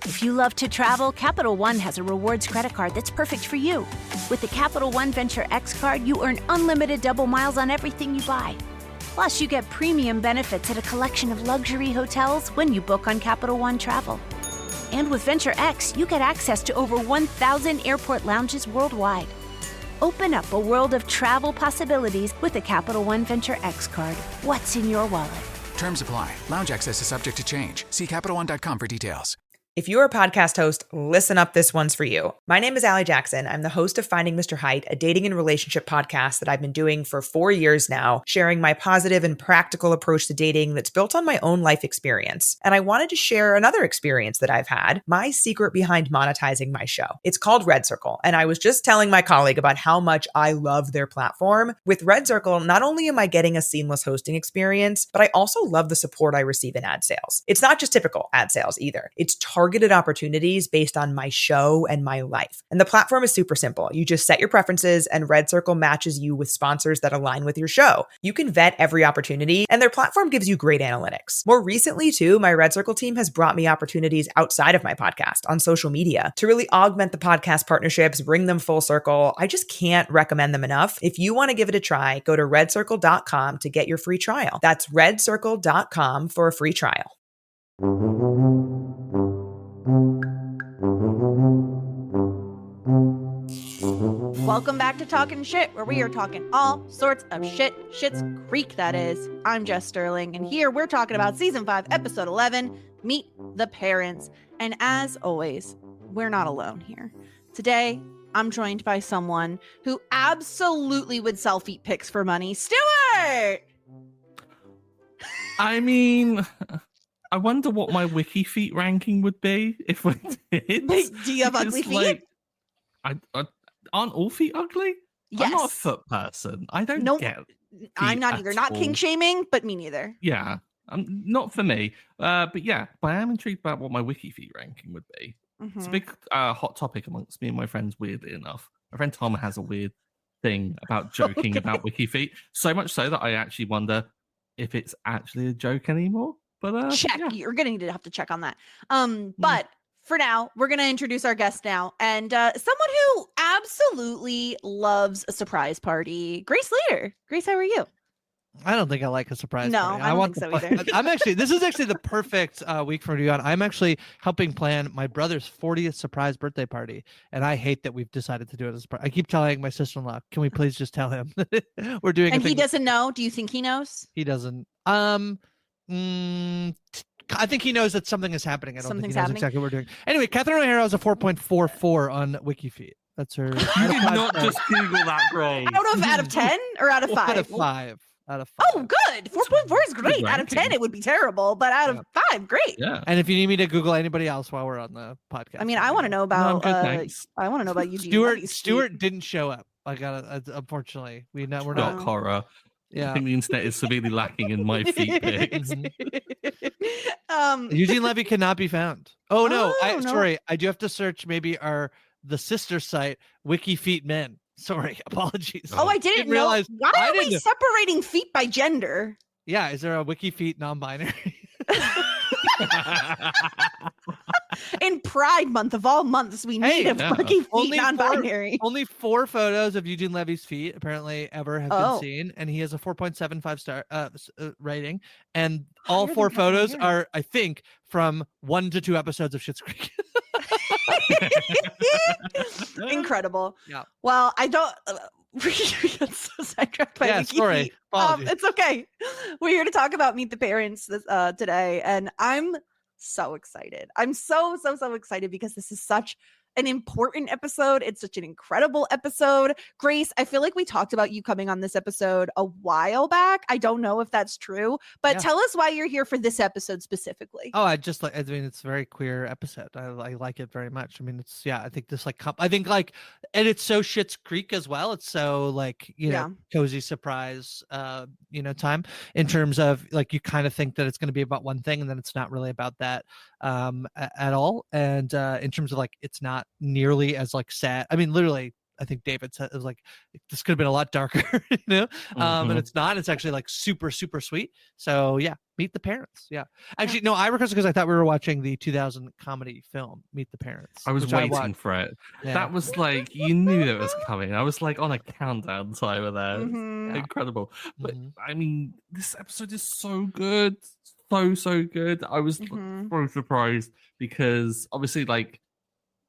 If you love to travel, Capital One has a rewards credit card that's perfect for you. With the Capital One Venture X card, you earn unlimited double miles on everything you buy. Plus, you get premium benefits at a collection of luxury hotels when you book on Capital One Travel. And with Venture X, you get access to over 1,000 airport lounges worldwide. Open up a world of travel possibilities with the Capital One Venture X card. What's in your wallet? Terms apply. Lounge access is subject to change. See CapitalOne.com for details. If you're a podcast host, listen up, this one's for you. My name is Allie Jackson. I'm the host of Finding Mr. Height, a dating and relationship podcast that I've been doing for 4 years now, sharing my positive and practical approach to dating that's built on my own life experience. And I wanted to share another experience that I've had, my secret behind monetizing my show. It's called Red Circle, and I was just telling my colleague about how much I love their platform. With Red Circle, not only am I getting a seamless hosting experience, but I also love the support I receive in ad sales. It's not just typical ad sales either. It's targeted opportunities based on my show and my life. And the platform is super simple. You just set your preferences and Red Circle matches you with sponsors that align with your show. You can vet every opportunity and their platform gives you great analytics. More recently too, my Red Circle team has brought me opportunities outside of my podcast on social media to really augment the podcast partnerships, bring them full circle. I just can't recommend them enough. If you want to give it a try, go to redcircle.com to get your free trial. That's redcircle.com for a free trial. Welcome back to Talking Shit, where we are talking all sorts of shit. Schitt's Creek, that is. I'm Jess Sterling, and here we're talking about Season 5, Episode 11, Meet the Parents. And as always, we're not alone here. Today, I'm joined by someone who absolutely would sell feet pics for money. Stuart! I mean, I wonder what my wiki feet ranking would be if we did. Do you have ugly feet? Like, I aren't all feet ugly? Yes. I'm not a foot person. I don't get I'm not either. Not kink shaming, but me neither. Yeah, not for me. But yeah, but I am intrigued about what my wiki feet ranking would be. Mm-hmm. It's a big hot topic amongst me and my friends, weirdly enough. My friend Tom has a weird thing about joking about wiki feet. So much so that I actually wonder if it's actually a joke anymore. But check. Yeah. You're going to have to check on that. But for now, we're going to introduce our guest now. And someone who absolutely loves a surprise party, Grace Leeder. Grace, how are you? I don't think I like a surprise party. I don't think so either. This is actually the perfect week for me to be on. I'm actually helping plan my brother's 40th surprise birthday party. And I hate that we've decided to do it as a surprise. I keep telling my sister-in-law, can we please just tell him we're doing it? And he doesn't know? Do you think he knows? He doesn't. I think he knows that something is happening. I don't think he knows exactly what we're doing. Anyway, Catherine O'Hara has a 4.44 on WikiFeet. That's her. You did not just Google that grade. Out of 10 or out of 5? Out of 5. Out of 5. Oh, good. 4.4 is great. Out of 10, it would be terrible, but out of 5, great. Yeah. And if you need me to Google anybody else while we're on the podcast, I mean, I want to know about. I want to know about Eugene. Stuart didn't show up. I got unfortunately. We're not horror. Yeah, I think the internet is severely lacking in my feet pics. Eugene Levy cannot be found. Oh no! Sorry, I do have to search maybe the sister site WikiFeet Men. Sorry, apologies. Oh, I didn't realize. Why are we separating feet by gender? Yeah, is there a WikiFeet non-binary? In Pride Month of all months, we need a fucking feet non-binary. Only 4 photos of Eugene Levy's feet apparently ever have been seen, and he has a 4.75 star rating. And all 4 photos are, I think, from 1 to 2 episodes of Schitt's Creek. Incredible. Yeah. Well, I don't. We got so sidetracked by Wiki sorry. Feet. It's okay. We're here to talk about Meet the Parents today, and I'm so excited. I'm so excited because this is such an important episode. It's such an incredible episode. Grace, I feel like we talked about you coming on this episode a while back. I don't know if that's true, but tell us why you're here for this episode specifically. Oh, it's a very queer episode. I like it very much. I mean, I think this and it's so Schitt's Creek as well. It's so cozy surprise, time in terms of like, you kind of think that it's going to be about one thing and then it's not really about that at all. And in terms of like, it's not nearly as like sad. I mean, literally I think David said, it was like, this could have been a lot darker, and it's not. It's actually like super, super sweet. So yeah, Meet the Parents. Yeah. Actually, no, I requested because I thought we were watching the 2000 comedy film, Meet the Parents. I was waiting for it. Yeah. That was like, you knew it was coming. I was like on a countdown timer there. Incredible. But I mean, this episode is so good. So good. I was so surprised because obviously, like,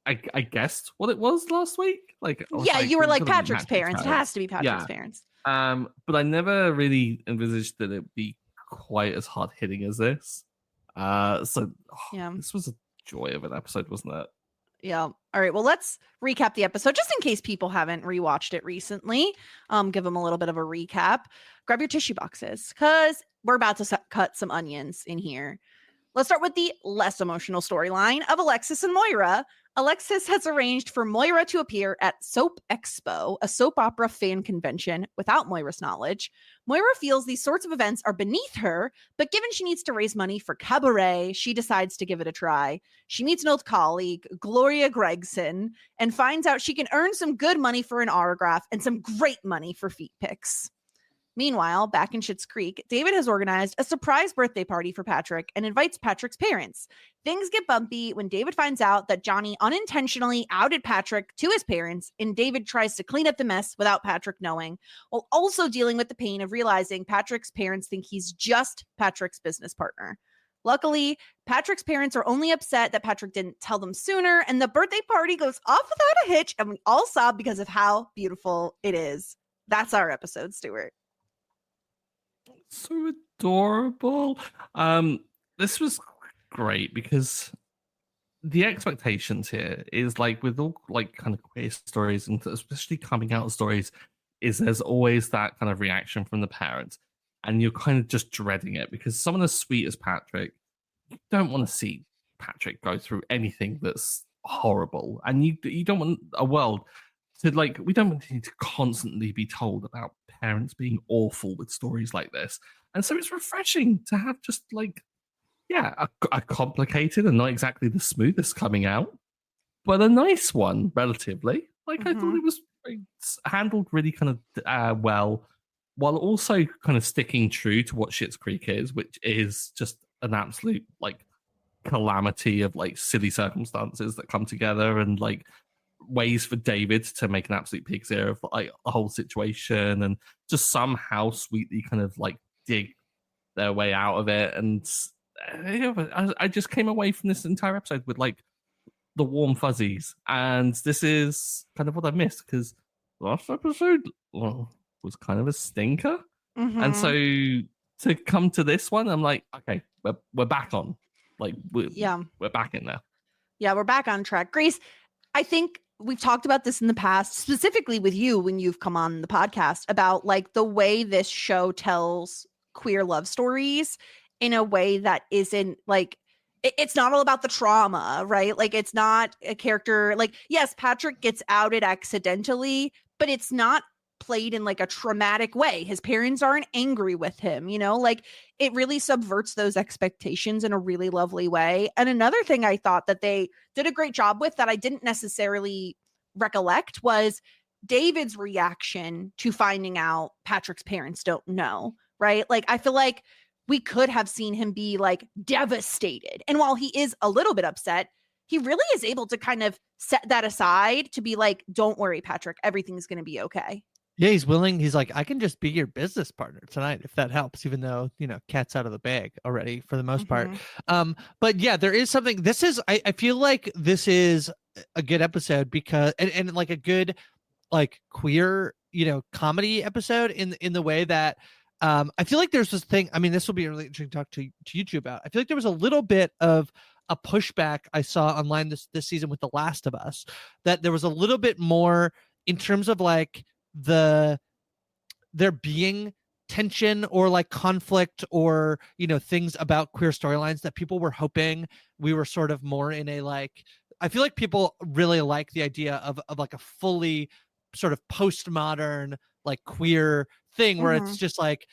I guessed what it was last week. Like, you were like Patrick's parents. It has to be Patrick's parents. But I never really envisaged that it'd be quite as hard hitting as this. This was a joy of an episode, wasn't it? Yeah. All right. Well, let's recap the episode just in case people haven't rewatched it recently. Give them a little bit of a recap. Grab your tissue boxes because we're about to cut some onions in here. Let's start with the less emotional storyline of Alexis and Moira. Alexis has arranged for Moira to appear at Soap Expo, a soap opera fan convention, without Moira's knowledge. Moira feels these sorts of events are beneath her, but given she needs to raise money for cabaret, she decides to give it a try. She meets an old colleague, Gloria Gregson, and finds out she can earn some good money for an autograph and some great money for feet pics. Meanwhile, back in Schitt's Creek, David has organized a surprise birthday party for Patrick and invites Patrick's parents. Things get bumpy when David finds out that Johnny unintentionally outed Patrick to his parents, and David tries to clean up the mess without Patrick knowing, while also dealing with the pain of realizing Patrick's parents think he's just Patrick's business partner. Luckily, Patrick's parents are only upset that Patrick didn't tell them sooner, and the birthday party goes off without a hitch, and we all sob because of how beautiful it is. That's our episode, Stuart. So adorable. This was great because the expectations here is like with all like kind of queer stories and especially coming out stories is there's always that kind of reaction from the parents and you're kind of just dreading it because someone as sweet as Patrick, you don't want to see Patrick go through anything that's horrible and you don't want a world to like we don't need to constantly be told about parents being awful with stories like this. And so it's refreshing to have just like, a complicated and not exactly the smoothest coming out, but a nice one relatively. Like I thought it was handled really kind of well, while also kind of sticking true to what Schitt's Creek is, which is just an absolute like calamity of like silly circumstances that come together and like ways for David to make an absolute pig's ear of like the whole situation and just somehow sweetly kind of like dig their way out of it. And I just came away from this entire episode with like the warm fuzzies. And this is kind of what I missed because last episode was kind of a stinker. And so to come to this one, I'm like, okay, we're back on. Like, we're back in there. Yeah, we're back on track. Grace, I think we've talked about this in the past, specifically with you when you've come on the podcast about like the way this show tells queer love stories in a way that isn't like, it's not all about the trauma, right? Like it's not a character like, yes, Patrick gets outed accidentally, but it's not played in like a traumatic way. His parents aren't angry with him, like it really subverts those expectations in a really lovely way. And another thing I thought that they did a great job with that I didn't necessarily recollect was David's reaction to finding out Patrick's parents don't know, right? Like I feel like we could have seen him be like devastated. And while he is a little bit upset, he really is able to kind of set that aside to be like, don't worry, Patrick, everything's going to be okay. Yeah, he's willing. He's like, I can just be your business partner tonight if that helps, even though, cat's out of the bag already for the most part. But yeah, there is something. This is, I feel like this is a good episode because, and like a good, like queer, comedy episode in the way that I feel like there's this thing. I mean, this will be a really interesting to talk to you two about. I feel like there was a little bit of a pushback I saw online this season with The Last of Us, that there was a little bit more in terms of like, there being tension or like conflict or things about queer storylines that people were hoping we were sort of more in a like. I feel like people really like the idea of like a fully sort of postmodern like queer thing where it's just like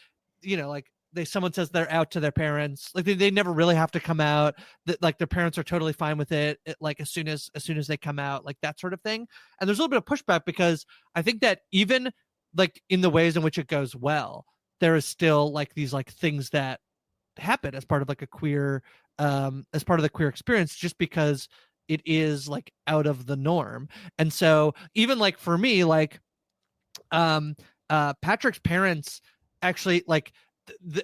like someone says they're out to their parents, like they never really have to come out, that like their parents are totally fine with it, like as soon as they come out, like that sort of thing. And there's a little bit of pushback because I think that even like in the ways in which it goes well, there is still like these like things that happen as part of like a queer as part of the queer experience, just because it is like out of the norm. And so even like for me, like Patrick's parents actually like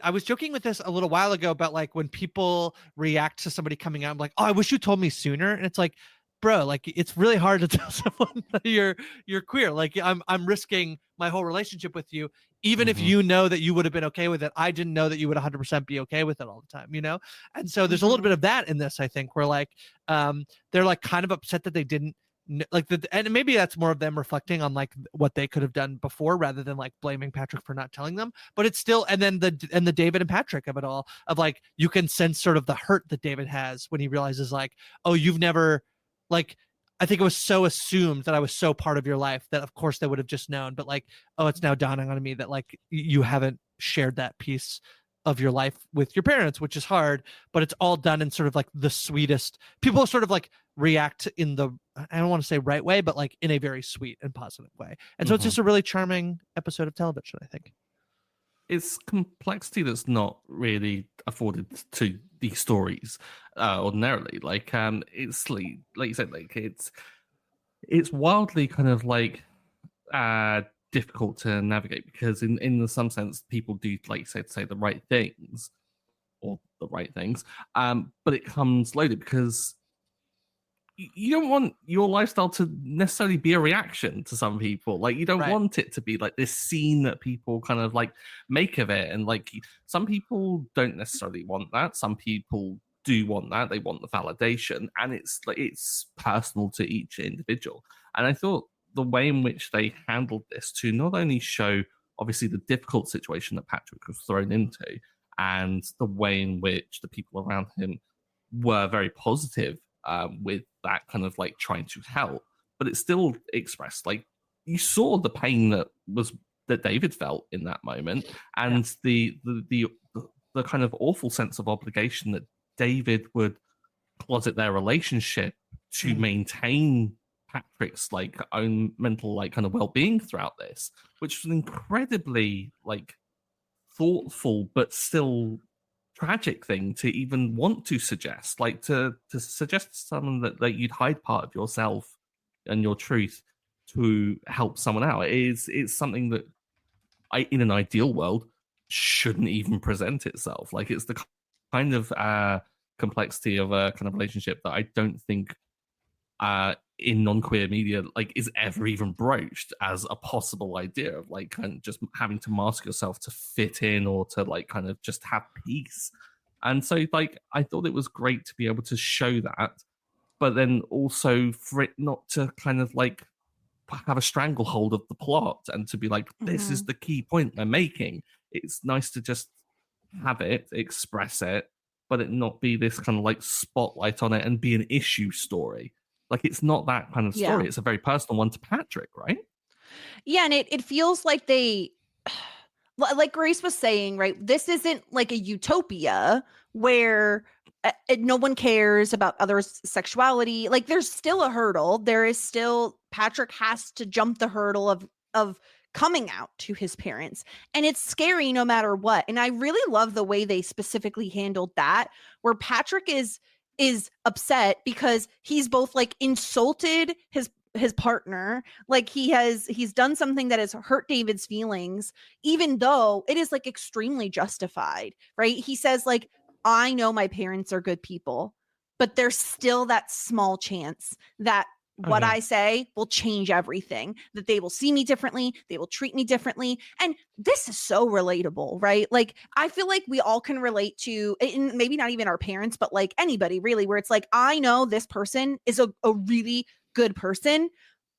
I was joking with this a little while ago about like when people react to somebody coming out, I'm like, oh, I wish you told me sooner. And it's like, bro, like it's really hard to tell someone that you're queer. Like I'm risking my whole relationship with you, even if you know that you would have been okay with it. I didn't know that you would 100% be okay with it all the time, you know? And so there's a little bit of that in this, I think, where like they're like kind of upset that they didn't like and maybe that's more of them reflecting on like what they could have done before rather than like blaming Patrick for not telling them. But it's still, and then the David and Patrick of it all, of like you can sense sort of the hurt that David has when he realizes like, oh, you've never, like, I think it was so assumed that I was so part of your life that of course they would have just known, but like, oh, it's now dawning on me that like you haven't shared that piece of your life with your parents, which is hard, but it's all done in sort of like the sweetest. People sort of like react in the, I don't want to say right way, but like in a very sweet and positive way. And so it's just a really charming episode of television, I think. It's complexity that's not really afforded to these stories ordinarily. Like it's like you said, like it's wildly kind of like difficult to navigate because in some sense people do, like you said, say the right things or the right things, but it comes loaded because you don't want your lifestyle to necessarily be a reaction to some people. Like you don't want it to be like this scene that people kind of like make of it. And like some people don't necessarily want that. Some people do want that. They want the validation, and it's like it's personal to each individual. And I thought the way in which they handled this to not only show obviously the difficult situation that Patrick was thrown into, and the way in which the people around him were very positive with that kind of like trying to help, but it still expressed like you saw the pain that David felt in that moment, and the kind of awful sense of obligation that David would closet their relationship to maintain Patrick's like own mental like kind of well-being throughout this, which was incredibly like thoughtful but still tragic thing to even want to suggest, like to suggest to someone that like you'd hide part of yourself and your truth to help someone out. It's something that in an ideal world shouldn't even present itself. Like it's the kind of complexity of a kind of relationship that I don't think in non-queer media like is ever even broached as a possible idea of like kind of just having to mask yourself to fit in or to like kind of just have peace. And so like I thought it was great to be able to show that, but then also for it not to kind of like have a stranglehold of the plot and to be like, this is the key point they're making. It's nice to just have it, express it, but it not be this kind of like spotlight on it and be an issue story. Like it's not that kind of story. It's a very personal one to Patrick, right? Yeah, and it feels like they, like Grace was saying, right? This isn't like a utopia where no one cares about others' sexuality. Like there's still a hurdle. There is still, Patrick has to jump the hurdle of coming out to his parents, and it's scary no matter what. And I really love the way they specifically handled that, where Patrick is upset because he's both like insulted his partner, like he's done something that has hurt David's feelings, even though it is like extremely justified, right? He says like, I know my parents are good people, but there's still that small chance that what I say will change everything, that they will see me differently, they will treat me differently. And this is so relatable, right? Like, I feel like we all can relate to, and maybe not even our parents, but like anybody really, where it's like, I know this person is a really good person,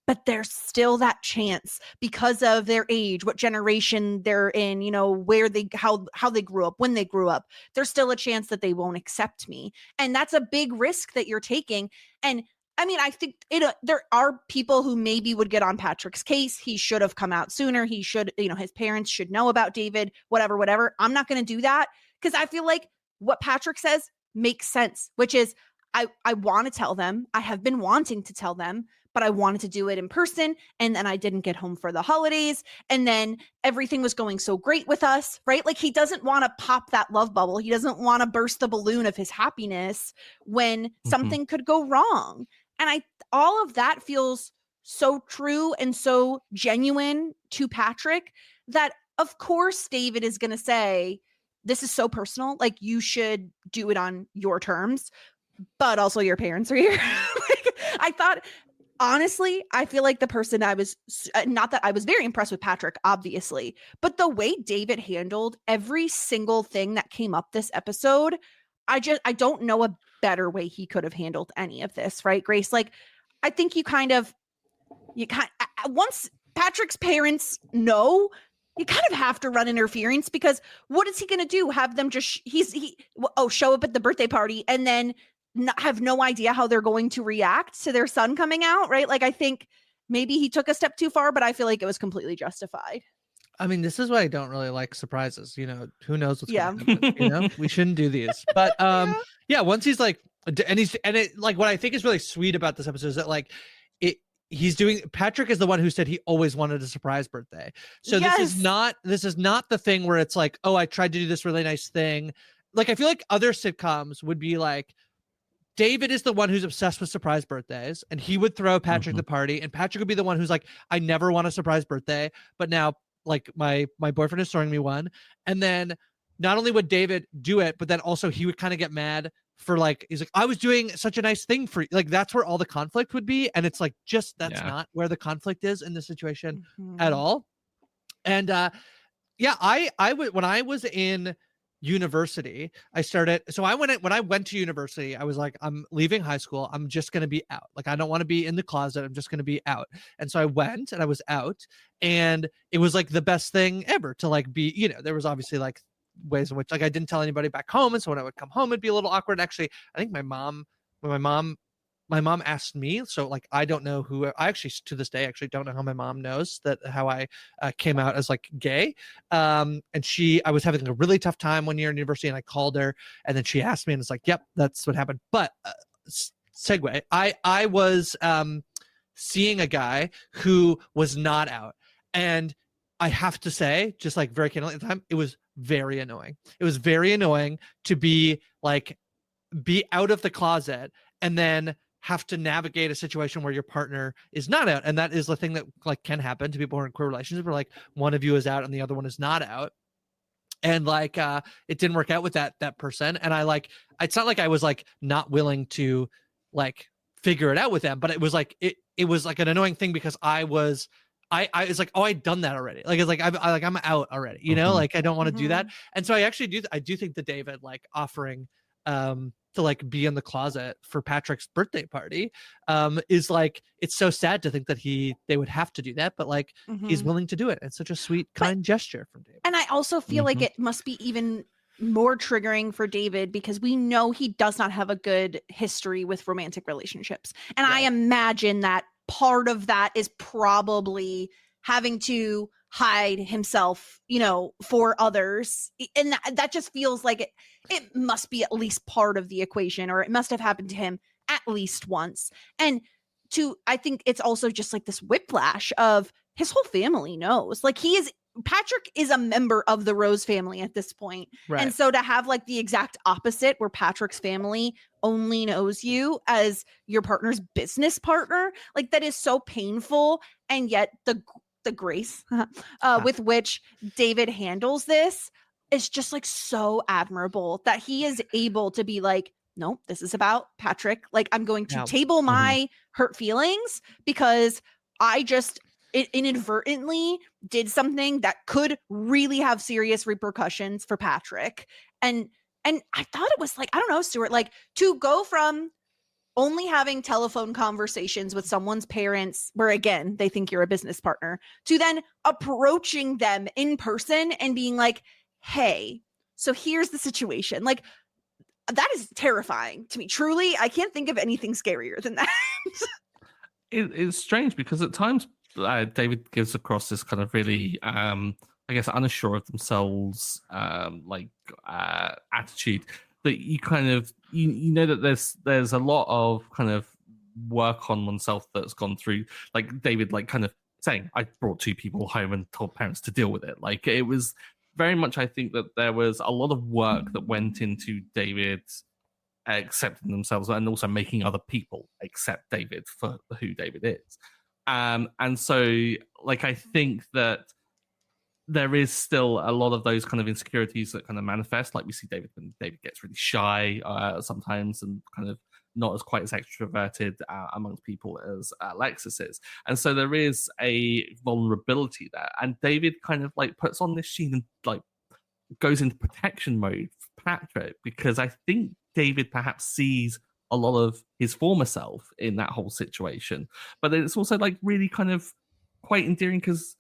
but there's still that chance because of their age, what generation they're in, you know, where they, how they grew up, when they grew up, there's still a chance that they won't accept me. And that's a big risk that you're taking. And I mean, I think there are people who maybe would get on Patrick's case. He should have come out sooner. He should, his parents should know about David, whatever. I'm not going to do that because I feel like what Patrick says makes sense, which is I want to tell them. I have been wanting to tell them, but I wanted to do it in person. And then I didn't get home for the holidays. And then everything was going so great with us, right? Like he doesn't want to pop that love bubble. He doesn't want to burst the balloon of his happiness when something could go wrong. And all of that feels so true and so genuine to Patrick that of course David is going to say, this is so personal. Like you should do it on your terms, but also your parents are here. I thought, honestly, I feel like the person I was, not that I was very impressed with Patrick, obviously, but the way David handled every single thing that came up this episode, I don't know a better way he could have handled any of this, right, Grace? Like, I think once Patrick's parents know, you kind of have to run interference because what is he going to do? Have them just, show up at the birthday party and then have no idea how they're going to react to their son coming out, right? Like, I think maybe he took a step too far, but I feel like it was completely justified. I mean, this is why I don't really like surprises. Who knows what's going to happen? We shouldn't do these. But once he's like, like what I think is really sweet about this episode is that like Patrick is the one who said he always wanted a surprise birthday. So this is not the thing where it's like, oh, I tried to do this really nice thing. Like I feel like other sitcoms would be like, David is the one who's obsessed with surprise birthdays, and he would throw Patrick the party, and Patrick would be the one who's like, I never want a surprise birthday, but now like my boyfriend is throwing me one. And then not only would David do it, but then also he would kind of get mad for like, he's like, I was doing such a nice thing for you. Like that's where all the conflict would be. And it's like, that's not where the conflict is in this situation at all. And I would, when I was in university, when I went to university, I was like, I'm leaving high school. I'm just going to be out. Like, I don't want to be in the closet. I'm just going to be out. And so I went and I was out, and it was like the best thing ever to like be, there was obviously like ways in which like I didn't tell anybody back home. And so when I would come home, it'd be a little awkward. Actually, I think my mom asked me, so like I don't know who. I actually to this day actually don't know how my mom knows how I came out as like gay. And I was having a really tough time one year in university, and I called her, and then she asked me, and it's like, yep, that's what happened. But segue, I was seeing a guy who was not out, and I have to say, just like very candidly at the time, it was very annoying. It was very annoying to be out of the closet and then have to navigate a situation where your partner is not out. And that is the thing that like can happen to people who are in queer relationships where like one of you is out and the other one is not out. And like, it didn't work out with that person. And it's not like I was like not willing to like figure it out with them, but it was like, it was like an annoying thing because I was like, oh, I'd done that already. Like, it's like, I'm out already, like I don't want to do that. And so I actually do think that David like offering, to like be in the closet for Patrick's birthday party is like, it's so sad to think that they would have to do that, but like he's willing to do it. It's such a sweet, kind gesture from David. And I also feel like it must be even more triggering for David because we know he does not have a good history with romantic relationships. And I imagine that part of that is probably having to hide himself, for others. And that just feels like it must be at least part of the equation, or it must have happened to him at least once. And I think it's also just like this whiplash of his whole family knows, like Patrick is a member of the Rose family at this point. Right. And so to have like the exact opposite where Patrick's family only knows you as your partner's business partner, like that is so painful. And yet the grace with which David handles this is just like so admirable that he is able to be like, nope, this is about Patrick. Like I'm going to table my hurt feelings because I just inadvertently did something that could really have serious repercussions for Patrick. And I thought it was like, I don't know, Stuart, like to go from only having telephone conversations with someone's parents where, again, they think you're a business partner, to then approaching them in person and being like, hey, so here's the situation. Like, that is terrifying to me. Truly, I can't think of anything scarier than that. It's strange because at times David gives across this kind of really, I guess, unsure of themselves, attitude that you kind of you know that there's a lot of kind of work on oneself that's gone through. Like David, like kind of saying, I brought 2 people home and told parents to deal with it. Like it was very much, I think that there was a lot of work that went into David accepting themselves and also making other people accept David for who David is. And so, like, I think that there is still a lot of those kind of insecurities that kind of manifest. Like we see David when David gets really shy sometimes and kind of not as quite as extroverted amongst people as Alexis is. And so there is a vulnerability there. And David kind of like puts on this sheen and like goes into protection mode for Patrick, because I think David perhaps sees a lot of his former self in that whole situation. But then it's also like really kind of quite endearing because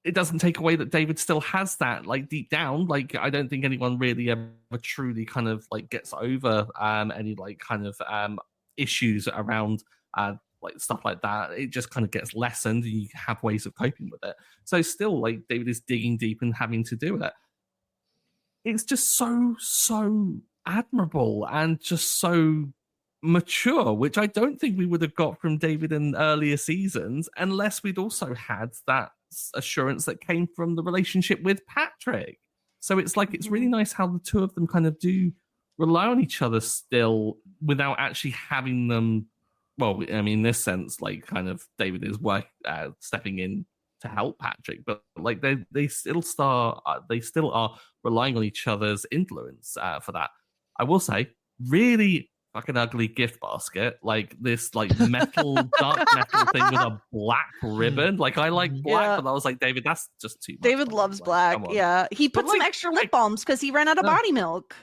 it doesn't take away that David still has that like deep down. Like I don't think anyone really ever truly kind of like gets over any like kind of issues around like stuff like that. It just kind of gets lessened and you have ways of coping with it. So still like David is digging deep and having to do with it. It's just so admirable and just so mature, which I don't think we would have got from David in earlier seasons unless we'd also had that assurance that came from the relationship with Patrick. So it's like it's really nice how the two of them kind of do rely on each other still without actually having them. Well, I mean, in this sense, like kind of David is stepping in to help Patrick, but like they still are relying on each other's influence for that. I will say, really fucking ugly gift basket, like this like metal dark metal thing with a black ribbon. Like I like black, but I was like, David, that's just too much. David loves black. Yeah, he put some extra lip balms because he ran out of body milk.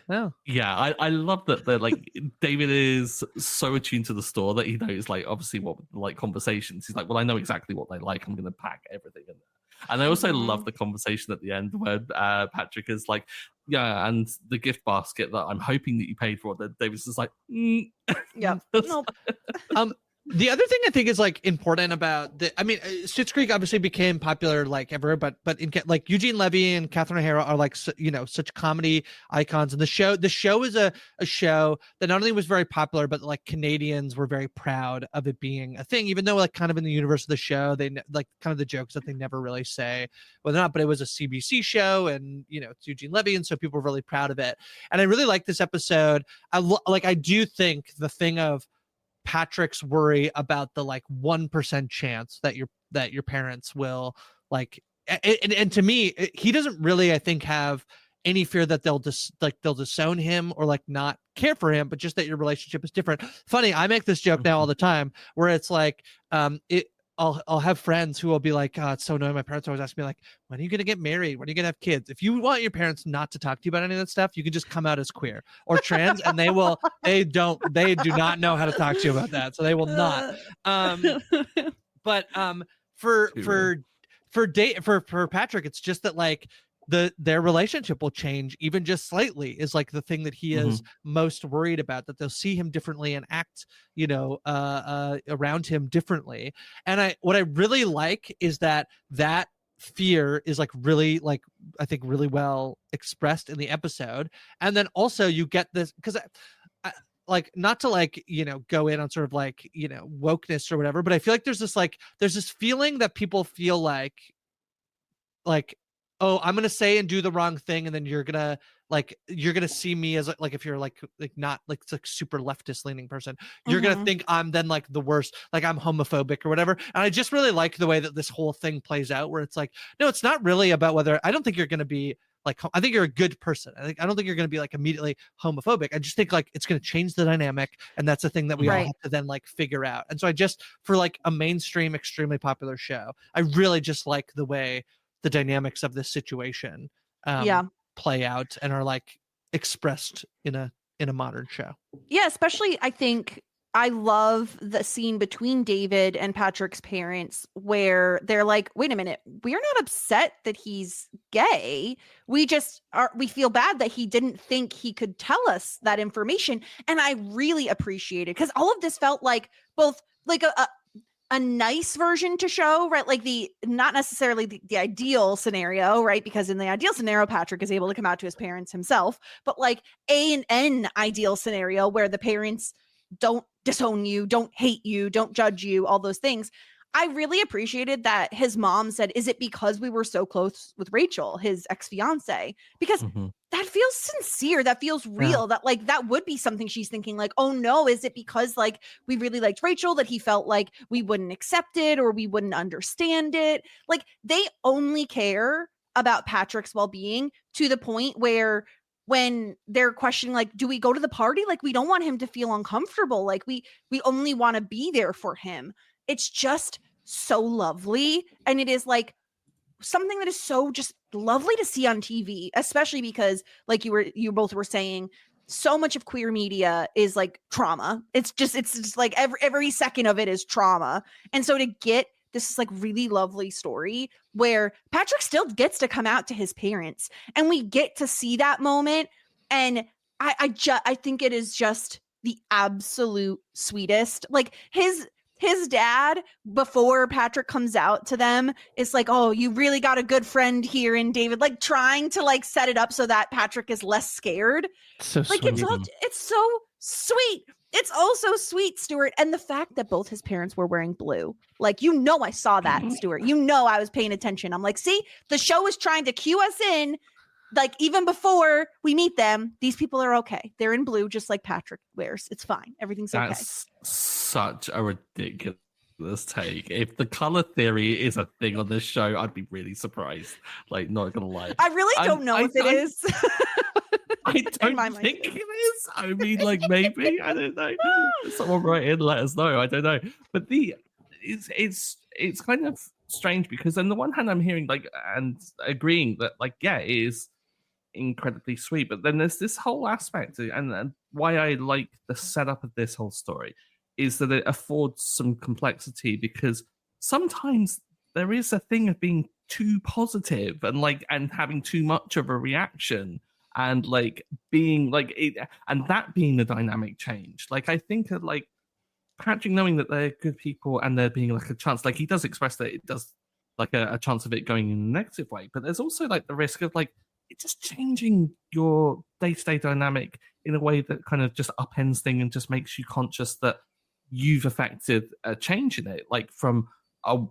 Yeah, I love that. Like David is so attuned to the store that he knows like obviously what like conversations. He's like, well, I know exactly what they like. I'm going to pack everything in there. And I also love the conversation at the end where Patrick is like, yeah, and the gift basket that I'm hoping that you paid for, that David's just like, yeah, nope. The other thing I think is like important about Schitt's Creek obviously became popular like ever, but in like Eugene Levy and Catherine O'Hara are like such comedy icons, and the show is a show that not only was very popular, but like Canadians were very proud of it being a thing, even though like kind of in the universe of the show they like kind of the jokes that they never really say whether or not, but it was a CBC show and it's Eugene Levy, and so people were really proud of it. And I really like this episode. I do think the thing of Patrick's worry about the like 1% chance that your parents will like, and to me, he doesn't really, I think, have any fear that they'll disown him or like not care for him, but just that your relationship is different. Funny, I make this joke now all the time where it's like, I'll have friends who will be like, oh, it's so annoying. My parents always ask me like, when are you going to get married? When are you going to have kids? If you want your parents not to talk to you about any of that stuff, you can just come out as queer or trans, and they do not know how to talk to you about that. So they will not. But for Patrick, it's just that like their relationship will change even just slightly is like the thing that he is most worried about, that they'll see him differently and act around him differently. And what I really like is that fear is like really like I think really well expressed in the episode. And then also you get this because I like not to like go in on sort of like wokeness or whatever, but I feel like there's this feeling that people feel like oh, I'm gonna say and do the wrong thing, and then you're gonna see me as like if you're like not like super leftist leaning person, you're gonna think I'm then like the worst, like I'm homophobic or whatever. And I just really like the way that this whole thing plays out, where it's like, no, it's not really about whether I don't think you're gonna be like, I think you're a good person. I don't think you're gonna be like immediately homophobic. I just think like it's gonna change the dynamic, and that's the thing that we all have to then like figure out. And so I just, for like a mainstream, extremely popular show, I really just like the way the dynamics of this situation play out and are like expressed in a modern show. Yeah, especially I think I love the scene between David and Patrick's parents where they're like, wait a minute, we're not upset that he's gay. We feel bad that he didn't think he could tell us that information. And I really appreciate it because all of this felt like both like a nice version to show, right? Like not necessarily the ideal scenario, right? Because in the ideal scenario, Patrick is able to come out to his parents himself, but like an ideal scenario where the parents don't disown you, don't hate you, don't judge you, all those things. I really appreciated that his mom said, is it because we were so close with Rachel, his ex-fiance? Because that feels sincere. That feels real. That like, that would be something she's thinking like, oh no, is it because like we really liked Rachel that he felt like we wouldn't accept it or we wouldn't understand it? Like they only care about Patrick's well-being to the point where when they're questioning, like, do we go to the party? Like, we don't want him to feel uncomfortable. Like we only want to be there for him. It's just so lovely. And it is like something that is so just lovely to see on TV, especially because like you both were saying, so much of queer media is like trauma. It's just like every second of it is trauma. And so to get this is like really lovely story where Patrick still gets to come out to his parents and we get to see that moment. And I think it is just the absolute sweetest. Like his dad, before Patrick comes out to them, is like, oh, you really got a good friend here in David, like trying to like set it up so that Patrick is less scared. So like sweet. It's so sweet. It's also sweet, Stuart. And the fact that both his parents were wearing blue, like, I saw that, Stuart. I was paying attention. I'm like, see, the show is trying to cue us in. Like, even before we meet them, these people are okay. They're in blue, just like Patrick wears. It's fine. Everything's okay. That's such a ridiculous take. If the color theory is a thing on this show, I'd be really surprised. Like, not gonna lie. I really don't know if it is. I don't think it is. I mean, like, maybe. I don't know. Someone write in, let us know. I don't know. But it's kind of strange because on the one hand, I'm hearing like and agreeing that like, yeah, it is incredibly sweet. But then there's this whole aspect, and why I like the setup of this whole story is that it affords some complexity because sometimes there is a thing of being too positive and having too much of a reaction. And like being like it, and that being the dynamic change. Like I think of like Patrick knowing that they're good people and there being like a chance, like he does express that it does like a chance of it going in a negative way, but there's also like the risk of like it just changing your day-to-day dynamic in a way that kind of just upends things and just makes you conscious that you've affected a change in it, like from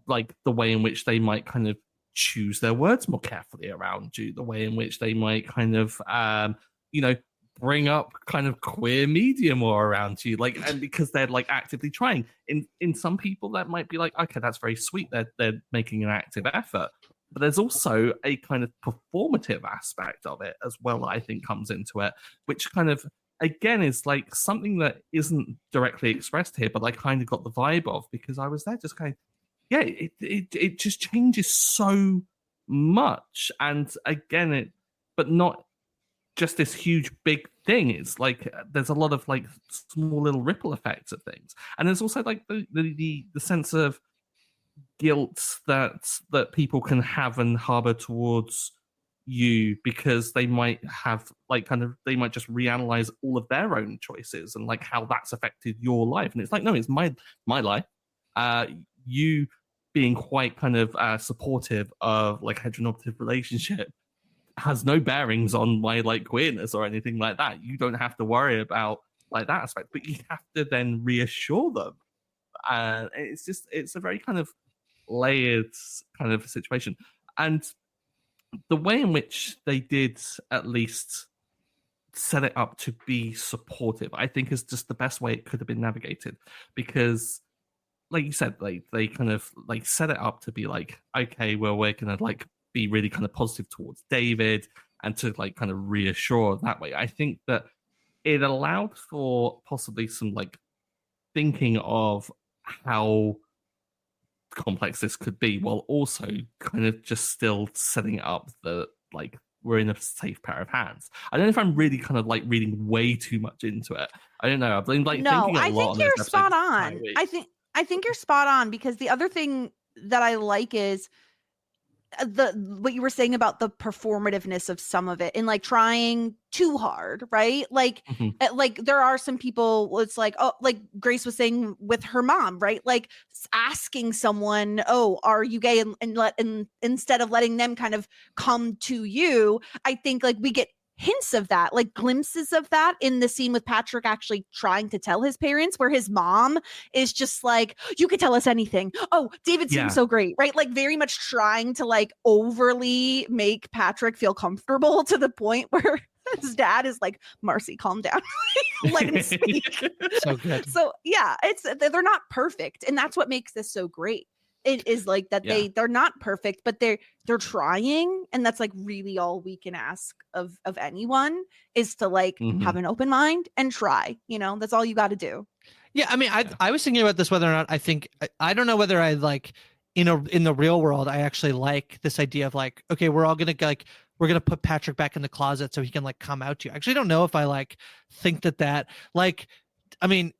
like the way in which they might kind of choose their words more carefully around you, the way in which they might kind of bring up kind of queer media more around you, like, and because they're like actively trying. In some people that might be like, okay, that's very sweet, they're making an active effort, but there's also a kind of performative aspect of it as well, I think comes into it, which kind of again is like something that isn't directly expressed here, but I kind of got the vibe of because I was there just going, yeah, it just changes so much. And again, but not just this huge big thing. It's like there's a lot of like small little ripple effects of things. And there's also like the sense of guilt that people can have and harbor towards you because they might have like kind of they might just reanalyze all of their own choices and like how that's affected your life. And it's like, no, it's my life. You being quite kind of supportive of like heteronormative relationship has no bearings on my like queerness or anything like that. You don't have to worry about like that aspect, but you have to then reassure them. It's a very kind of layered kind of situation. And the way in which they did at least set it up to be supportive, I think is just the best way it could have been navigated, because like you said, like they kind of like set it up to be like, okay, well, we're gonna like be really kind of positive towards David and to like kind of reassure that way. I think that it allowed for possibly some like thinking of how complex this could be, while also kind of just still setting it up that like we're in a safe pair of hands. I don't know if I'm really kind of like reading way too much into it. I don't know. I've been like thinking a lot. I think you're spot on. I think you're spot on, because the other thing that I like is what you were saying about the performativeness of some of it and like trying too hard, right? Like like there are some people, it's like, oh, like Grace was saying with her mom, right? Like asking someone, oh, are you gay, and instead of letting them kind of come to you. I think like we get hints of that, like glimpses of that in the scene with Patrick actually trying to tell his parents, where his mom is just like, you could tell us anything. Oh, David seems so great, right? Like very much trying to like overly make Patrick feel comfortable to the point where his dad is like, Marcy, calm down. Let him speak. So good. So yeah, they're not perfect. And that's what makes this so great. It is like that they're not perfect, but they're trying, and that's like really all we can ask of anyone, is to like have an open mind and try. You know, that's all you got to do. Yeah, I mean, I was thinking about this, whether or not I don't know whether I like in the real world I actually like this idea of like, okay, we're gonna put Patrick back in the closet so he can like come out to you. I actually don't know if I like think that like, I mean,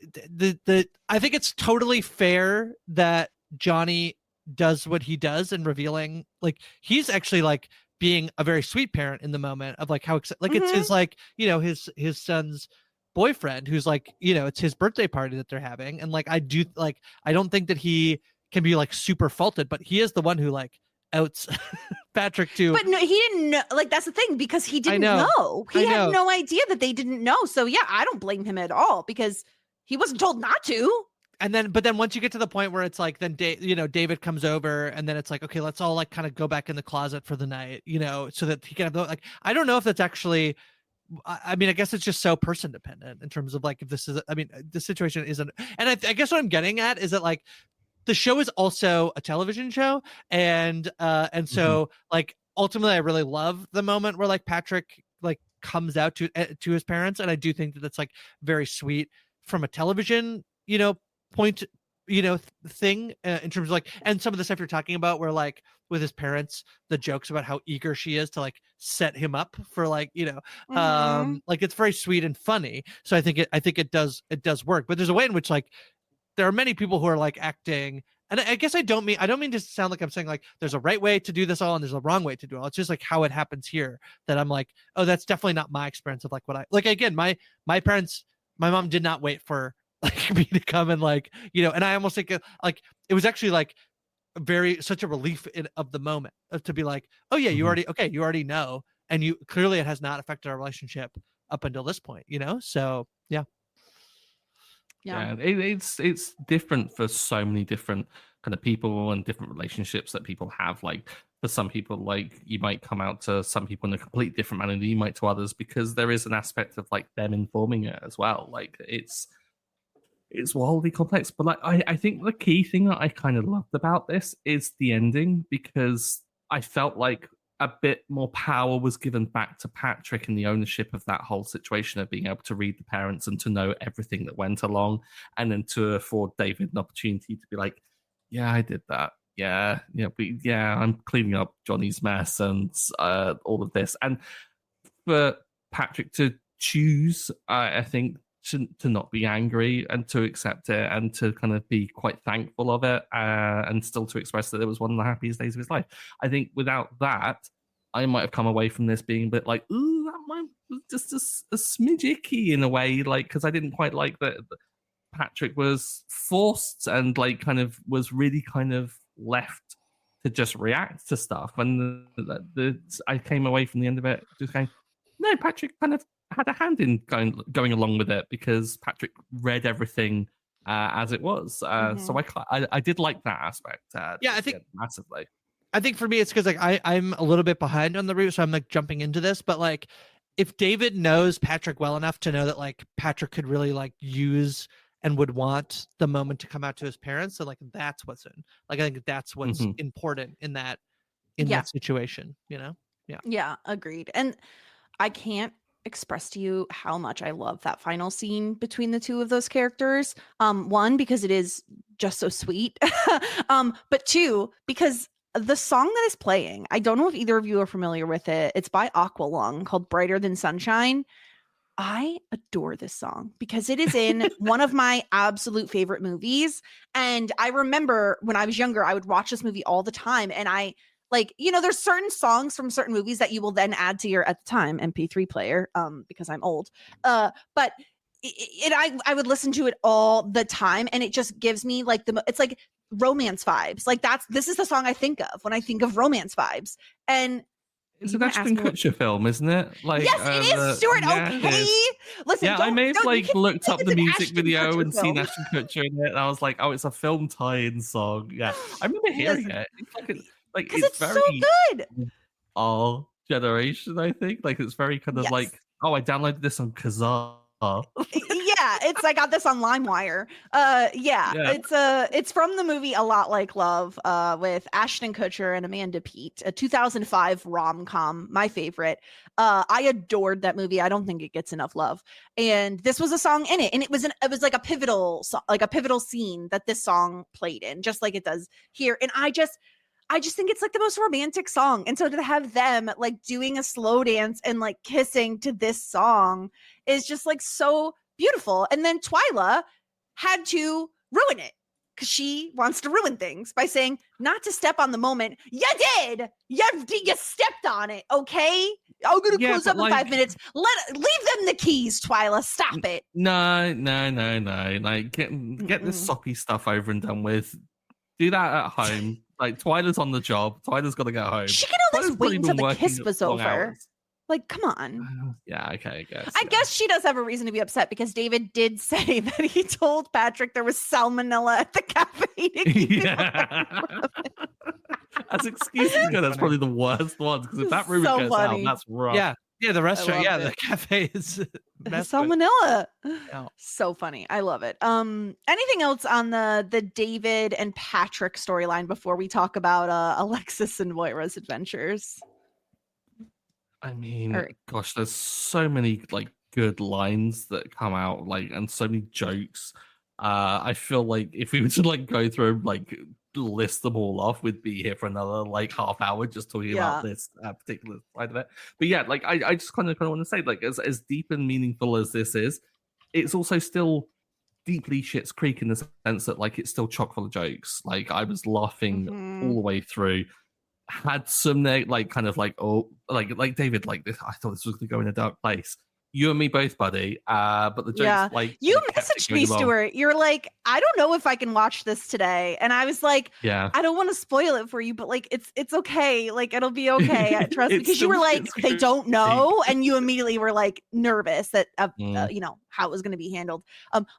I think it's totally fair that Johnny does what he does and revealing, like he's actually like being a very sweet parent in the moment of like how like it's his like, you know, his son's boyfriend who's like, you know, it's his birthday party that they're having, and like I don't think that he can be like super faulted, but he is the one who like outs Patrick to. But no, he didn't know. Like that's the thing, because he didn't know. He had no idea that they didn't know. So yeah, I don't blame him at all, because he wasn't told not to. But then once you get to the point where it's like, then David comes over, and then it's like, okay, let's all like kind of go back in the closet for the night, you know, so that he can have like, I don't know if that's actually, I mean, I guess it's just so person dependent in terms of like, if this is, I mean, the situation isn't, and I guess what I'm getting at is that like, the show is also a television show, and so like ultimately I really love the moment where like Patrick like comes out to his parents, and I do think that that's like very sweet from a television, you know, point, you know, thing in terms of like, and some of the stuff you're talking about where like with his parents, the jokes about how eager she is to like set him up for like, you know, like it's very sweet and funny. So I think it does work, but there's a way in which like there are many people who are like acting, and I guess I don't mean to sound like I'm saying like there's a right way to do this all and there's a wrong way to do it all. It's just like how it happens here that I'm like, oh, that's definitely not my experience of like what I like. Again, my parents, my mom did not wait for like me to come and like, you know, and I almost think like it was actually like such a relief of the moment to be like, oh yeah, you already know, and you clearly it has not affected our relationship up until this point, you know. So yeah. It's different for so many different kind of people and different relationships that people have. Like for some people, like you might come out to some people in a completely different manner than you might to others, because there is an aspect of like them informing it as well. Like it's wildly complex, but like I think the key thing that I kind of loved about this is the ending, because I felt like a bit more power was given back to Patrick and the ownership of that whole situation of being able to read the parents and to know everything that went along, and then to afford David an opportunity to be like, yeah, I did that. I'm cleaning up Johnny's mess and all of this. And for Patrick to choose, I think, to not be angry and to accept it and to kind of be quite thankful of it, and still to express that it was one of the happiest days of his life. I think without that, I might have come away from this being a bit like, ooh, that might just a smidge icky in a way, like, because I didn't quite like that Patrick was forced and like kind of was really kind of left to just react to stuff. And I came away from the end of it just going, no, Patrick kind of had a hand in going along with it, because Patrick read everything as it was. So I did like that aspect. I think massively. I think for me, it's because like I'm a little bit behind on the route, so I'm like jumping into this. But like, if David knows Patrick well enough to know that like Patrick could really like use and would want the moment to come out to his parents, so like that's what's in. Like I think that's what's important in that situation. You know? Yeah, agreed. And I can't express to you how much I love that final scene between the two of those characters. One, because it is just so sweet. But two, because the song that is playing, I don't know if either of you are familiar with it. It's by Aqualung called Brighter Than Sunshine. I adore this song because it is in one of my absolute favorite movies. And I remember when I was younger, I would watch this movie all the time. And I like, there's certain songs from certain movies that you will then add to your, at the time, MP3 player, because I'm old. But I would listen to it all the time. And it just gives me like it's like romance vibes. Like this is the song I think of when I think of romance vibes. And it's an Ashton Kutcher film, isn't it? Like, yes, it is, Stuart. Okay, listen. Yeah, I may have looked up the music video and seen film. Ashton Kutcher in it, and I was like, oh, it's a film tie-in song. Yeah, I remember hearing it. It's very so good. Our generation, I think. Like, it's very kind of like, oh, I downloaded this on Kazaa. Yeah, I got this on LimeWire. It's from the movie A Lot Like Love, with Ashton Kutcher and Amanda Peet, a 2005 rom-com, my favorite. I adored that movie. I don't think it gets enough love. And this was a song in it, and it was like a pivotal scene that this song played in, just like it does here. And I just think it's like the most romantic song. And so to have them like doing a slow dance and like kissing to this song is just like so beautiful. And then Twyla had to ruin it because she wants to ruin things by saying not to step on the moment. You did. You stepped on it. Okay. I'm going to close up in 5 minutes. Leave them the keys, Twyla. Stop it. No. Like get this soppy stuff over and done with. Do that at home. Like, Twyla's on the job. Twyla's got to go home. She can at least wait until the kiss was over. Hours. Like, come on. Yeah, okay, I guess. I guess she does have a reason to be upset because David did say that he told Patrick there was salmonella at the cafe. As excuses go, that's probably the worst one because if that rumor goes out, that's rough. Yeah, the restaurant, the cafe is salmonella. Yeah. So funny. I love it. Anything else on the David and Patrick storyline before we talk about Alexis and Moira's adventures? I mean, gosh, there's so many like good lines that come out, like, and so many jokes. I feel like if we were to like go through and like list them all off, we'd be here for another like half hour just talking about this particular side of it. But yeah, like I just kind of want to say, like, as deep and meaningful as this is, it's also still deeply Schitt's Creek in the sense that like it's still chock full of jokes. Like I was laughing all the way through. Had some like kind of like like David, like this, I thought this was going to go in a dark place. You and me both, buddy. But the jokes, like you messaged me, Stuart. You're like, I don't know if I can watch this today, and I was like, I don't want to spoil it for you, but like, it's okay. Like it'll be okay. I trust because you were like, they don't know, and you immediately were like nervous that how it was going to be handled.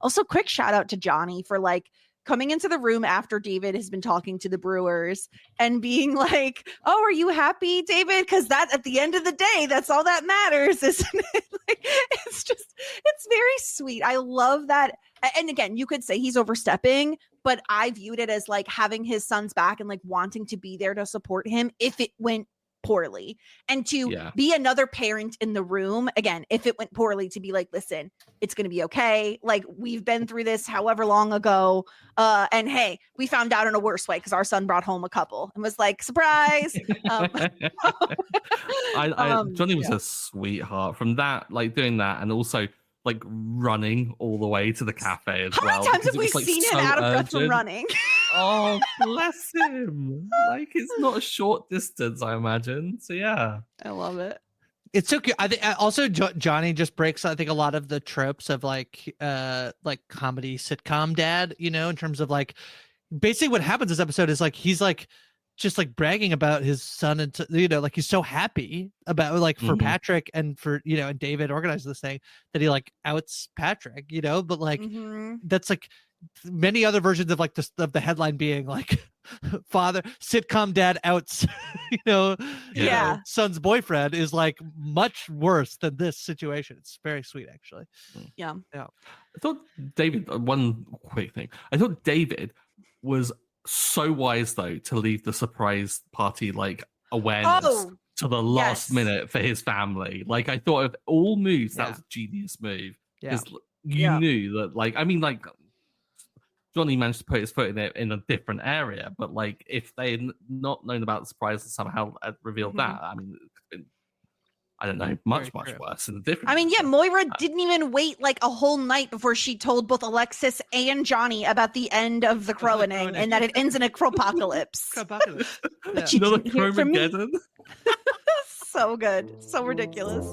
Also, quick shout out to Johnny for like coming into the room after David has been talking to the Brewers and being like, oh, are you happy, David? Because that at the end of the day, that's all that matters, isn't it? Like, it's very sweet. I love that. And again, you could say he's overstepping, but I viewed it as like having his son's back and like wanting to be there to support him if it went poorly, and to be another parent in the room again if it went poorly, to be like, listen, it's gonna be okay, like we've been through this however long ago, and hey, we found out in a worse way because our son brought home a couple and was like, surprise. Johnny was a sweetheart from that, like doing that, and also like running all the way to the cafe as well. How many times have we seen him out of breath from running? Oh, bless him. Like, it's not a short distance, I imagine. So, yeah. I love it. It's so cute. I think also Johnny just breaks, I think, a lot of the tropes of like comedy sitcom dad, in terms of like, basically what happens this episode is like, he's like, just like bragging about his son and like he's so happy about like for Patrick and for and David organized this thing that he like outs Patrick, but like that's like many other versions of like of the headline being like father sitcom dad outs son's boyfriend is like much worse than this situation. It's very sweet, actually. Yeah. I thought David, one quick thing, I thought David was so wise though to leave the surprise party like awareness to the last minute for his family. Like I thought of all moves, that was a genius move. Because you knew that, like, I mean, like Johnny managed to put his foot in it in a different area. But like, if they had not known about the surprise and somehow had revealed that, I mean, I don't know, much worse and different. I mean, yeah, Moira didn't even wait like a whole night before she told both Alexis and Johnny about the end of the Crowaning and that it ends in a cropocalypse. But you didn't hear from me. So good. So ridiculous.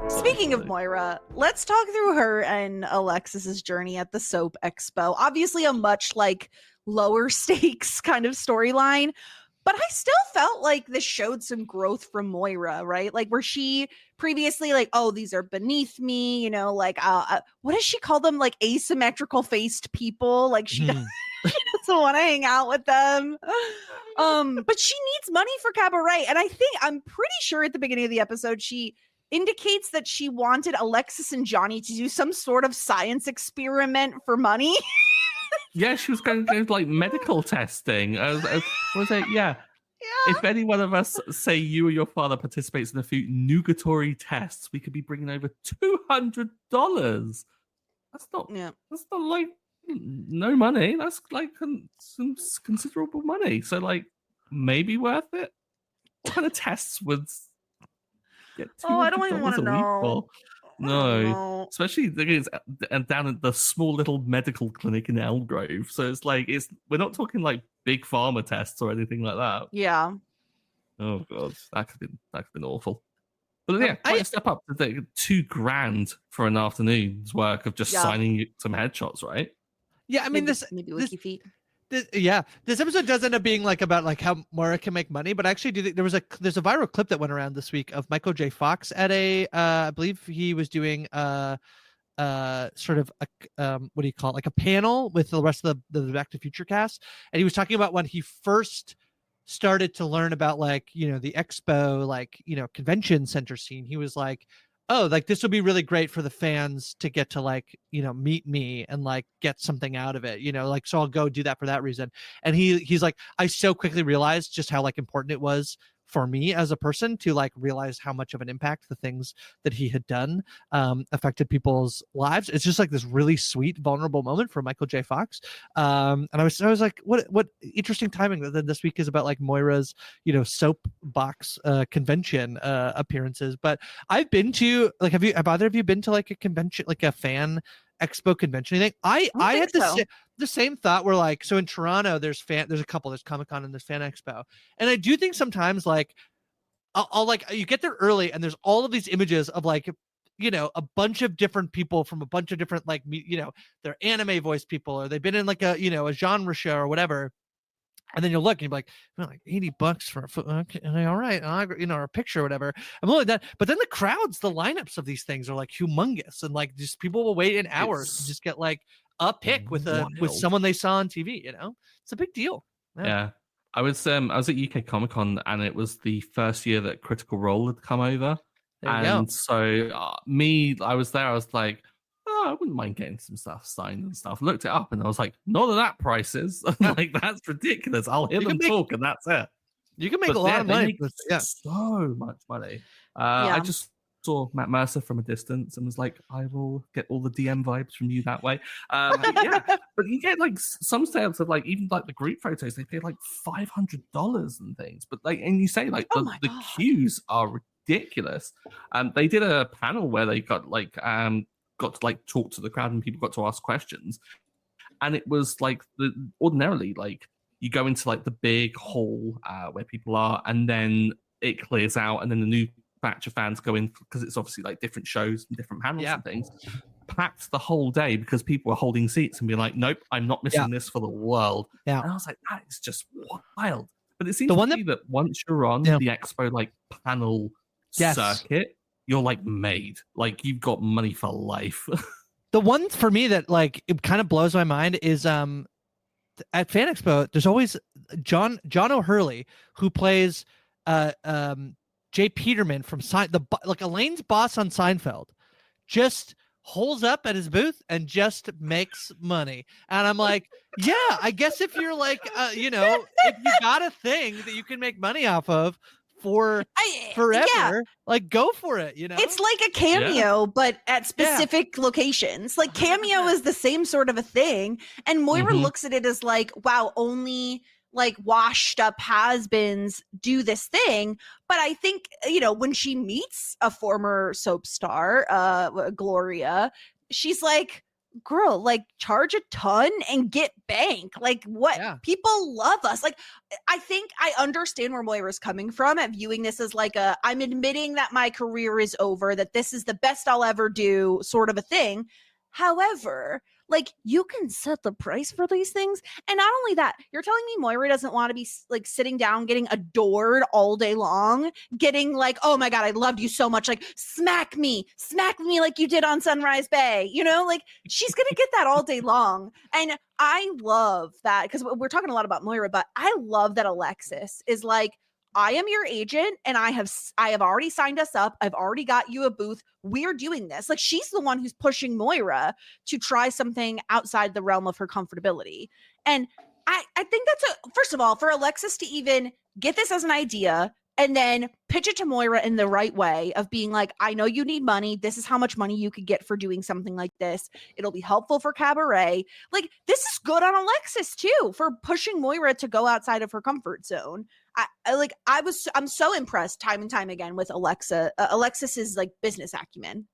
Speaking of Moira, let's talk through her and Alexis's journey at the Soap Expo. Obviously a much like lower stakes kind of storyline. But I still felt like this showed some growth from Moira, right? Like, where she previously like, oh, these are beneath me, you know, like, what does she call them? Like asymmetrical faced people. Like she doesn't want to hang out with them. But she needs money for Cabaret. And I'm pretty sure at the beginning of the episode, she indicates that she wanted Alexis and Johnny to do some sort of science experiment for money. Yeah, she was going to go like medical testing. Was it? Yeah. If any one of us, say you or your father, participates in a few nugatory tests, we could be bringing over $200. That's not like no money. That's like some considerable money. So like maybe worth it. What kind of tests would get $200 I don't even want to know. No, especially down at the small little medical clinic in Elgrove. So it's like we're not talking like big pharma tests or anything like that. Yeah. Oh god, that could have been awful. But yeah, quite a step up to $2,000 for an afternoon's work of just signing some headshots, right? Yeah, I mean maybe Wiki Feet. This episode does end up being like about like how Moira can make money, but I actually do think there's a viral clip that went around this week of Michael J. Fox at a I believe he was doing sort of a what do you call it, like a panel with the rest of the Back to Future cast, and he was talking about when he first started to learn about like, you know, the expo, like, you know, convention center scene. He was like, oh, like this will be really great for the fans to get to like, you know, meet me and like get something out of it, you know, like, so I'll go do that for that reason. And he's like, I so quickly realized just how like important it was for me as a person to like realize how much of an impact the things that he had done affected people's lives. It's just like this really sweet, vulnerable moment for Michael J. Fox. And I was like, what interesting timing that this week is about like Moira's, you know, soapbox convention appearances. But I've been to like, have either of you been to like a convention, like a fan expo convention? Anything? I had the same thought where like, so in Toronto there's Comic-Con and there's Fan Expo, and I do think sometimes like I'll like, you get there early and there's all of these images of like, you know, a bunch of different people from a bunch of different like, you know, they're anime voice people or they've been in like a, you know, a genre show or whatever. And then you'll look and you're like, well, like $80 for a foot. Okay, all right, you know, or a picture or whatever. I'm looking at that, but then the crowds, the lineups of these things are like humongous, and like just people will wait in hours to just get like a pic with someone they saw on TV. You know, it's a big deal. Yeah. I was at UK Comic Con, and it was the first year that Critical Role had come over, and so I was there. I was like, oh, I wouldn't mind getting some stuff signed and stuff. Looked it up and I was like, not at that prices. Like, that's ridiculous. I'll hear them talk and that's it. You can make a lot of money. So much money. I just saw Matt Mercer from a distance and was like, I will get all the DM vibes from you that way. But you get like some sales of like, even like the group photos, they pay like $500 and things. But like, and you say like the queues are ridiculous. They did a panel where they got to like talk to the crowd and people got to ask questions, and it was like ordinarily like you go into like the big hall where people are, and then it clears out, and then the new batch of fans go in because it's obviously like different shows and different panels and things, packed the whole day because people were holding seats and being like, nope, I'm not missing this for the world. And I was like, that is just wild. But it seems to me that once you're on the expo like panel circuit, you're like made, like you've got money for life. The one for me that like it kind of blows my mind is at Fan Expo there's always John O'Hurley, who plays Jay Peterman from like Elaine's boss on Seinfeld, just holds up at his booth and just makes money. And I'm like, yeah, I guess if you're like you know, if you got a thing that you can make money off of, for forever. Yeah. Like, go for it, you know? It's like a cameo, but at specific locations. Like, cameo is the same sort of a thing. And Moira looks at it as like, wow, only like washed up has-beens do this thing. But I think, you know, when she meets a former soap star, Gloria, she's like, girl, like, charge a ton and get bank. Like, what? People love us. Like, I think I understand where Moira's coming from at viewing this as like I'm admitting that my career is over, that this is the best I'll ever do sort of a thing. However, like, you can set the price for these things. And not only that, you're telling me Moira doesn't want to be like sitting down getting adored all day long, getting like, oh my God, I loved you so much. Like, smack me like you did on Sunrise Bay. You know, like, she's going to get that all day long. And I love that, because we're talking a lot about Moira, but I love that Alexis is like, I am your agent and I have already signed us up. I've already got you a booth. We're doing this. Like, she's the one who's pushing Moira to try something outside the realm of her comfortability. And I think that's first of all, for Alexis to even get this as an idea and then pitch it to Moira in the right way of being like, I know you need money. This is how much money you could get for doing something like this. It'll be helpful for Cabaret. Like, this is good on Alexis too, for pushing Moira to go outside of her comfort zone. I'm so impressed time and time again with Alexis's like business acumen.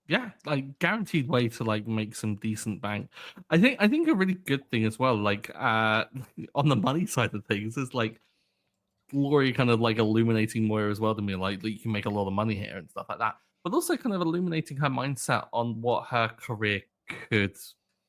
Yeah, like, guaranteed way to like make some decent bank. I think a really good thing as well, like on the money side of things, is like Gloria kind of like illuminating Moira as well to me, like you can make a lot of money here and stuff like that, but also kind of illuminating her mindset on what her career could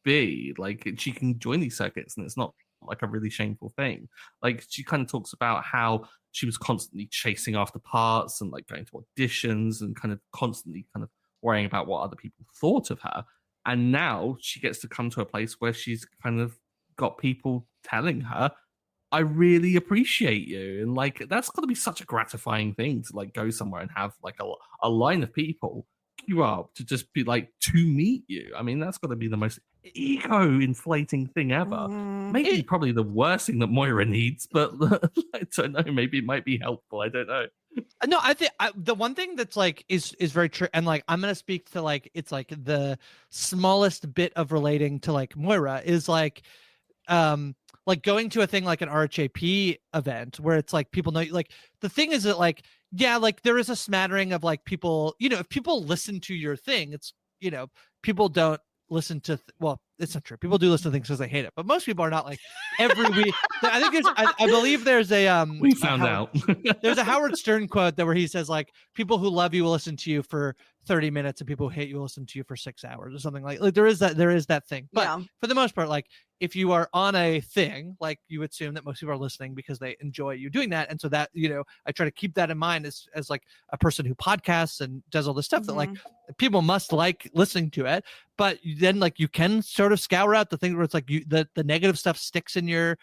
be. Like, she can join these circuits and it's not like a really shameful thing. Like, she kind of talks about how she was constantly chasing after parts and like going to auditions and kind of constantly kind of worrying about what other people thought of her. And now she gets to come to a place where she's kind of got people telling her, I really appreciate you. And like, that's got to be such a gratifying thing to like go somewhere and have like a line of people queue up to just be like, to meet you. I mean, that's got to be the most ego inflating thing ever. Maybe probably the worst thing that Moira needs, but I don't know, maybe it might be helpful. I don't know. No, I think the one thing that's like is very true, and like I'm gonna speak to like, it's like the smallest bit of relating to like Moira is like going to a thing like an RHAP event where it's like people know, like, the thing is that like, yeah, like there is a smattering of like people, you know, if people listen to your thing, it's, you know, people don't listen to well, it's not true, people do listen to things because they hate it, but most people are not like every week. I think there's I believe there's a we found out there's a Howard Stern quote where he says like, people who love you will listen to you for 30 minutes and people who hate you will listen to you for 6 hours or something. Like there is that thing, but for the most part, like, if you are on a thing, like, you assume that most people are listening because they enjoy you doing that. And so that, you know, I try to keep that in mind as like a person who podcasts and does all this stuff, that like people must like listening to it. But then like you can sort of scour out the thing where it's like the negative stuff sticks in your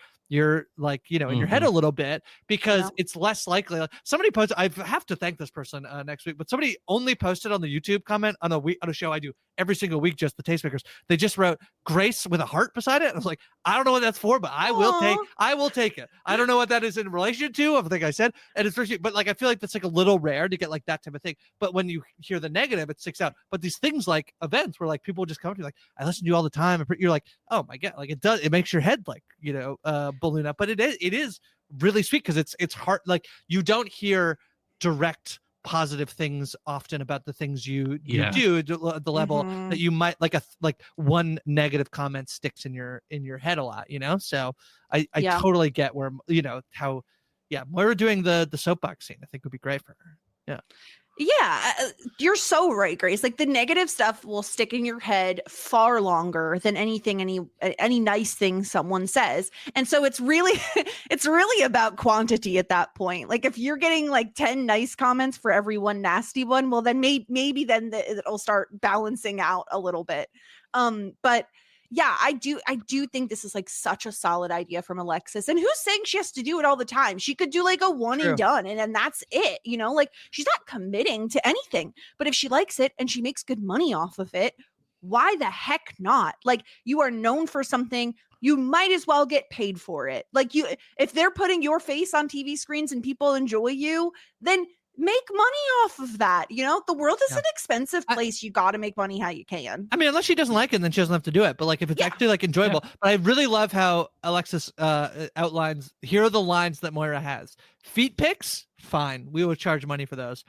like, you know, in your head a little bit, because it's less likely. Like, somebody posted, I have to thank this person next week, but somebody only posted on the YouTube comment on a show I do every single week, just the Tastemakers. They just wrote Grace with a heart beside it. And I was like, I don't know what that's for, but I will take it. I don't know what that is in relation to, I think I said, and it's very, but like, I feel like that's like a little rare to get like that type of thing. But when you hear the negative, it sticks out. But these things like events where like people just come to you like, I listen to you all the time, and you're like, oh my God, like it makes your head like, you know, balloon up. But it is really sweet, because it's hard. Like, you don't hear direct positive things often about the things you do at the level that you might like one negative comment sticks in your head a lot, you know? So I totally get where, you know, how Moira doing the soapbox scene I think would be great for her. Yeah, you're so right, Grace. Like, the negative stuff will stick in your head far longer than any nice thing someone says. And so it's really about quantity at that point. Like, if you're getting like 10 nice comments for every one nasty one, well, then maybe then it'll start balancing out a little bit. But yeah, I do think this is like such a solid idea from Alexis. And who's saying she has to do it all the time? She could do like a one and done, and then that's it. You know, like, she's not committing to anything. But if she likes it and she makes good money off of it, why the heck not? Like, you are known for something, you might as well get paid for it. Like, if they're putting your face on TV screens and people enjoy you, then make money off of that. The world is an expensive place. You got to make money how you can. I mean, unless she doesn't like it, then she doesn't have to do it. But like, if it's actually like enjoyable, but I really love how Alexis outlines, here are the lines that Moira has. Feet pics, fine. We will charge money for those.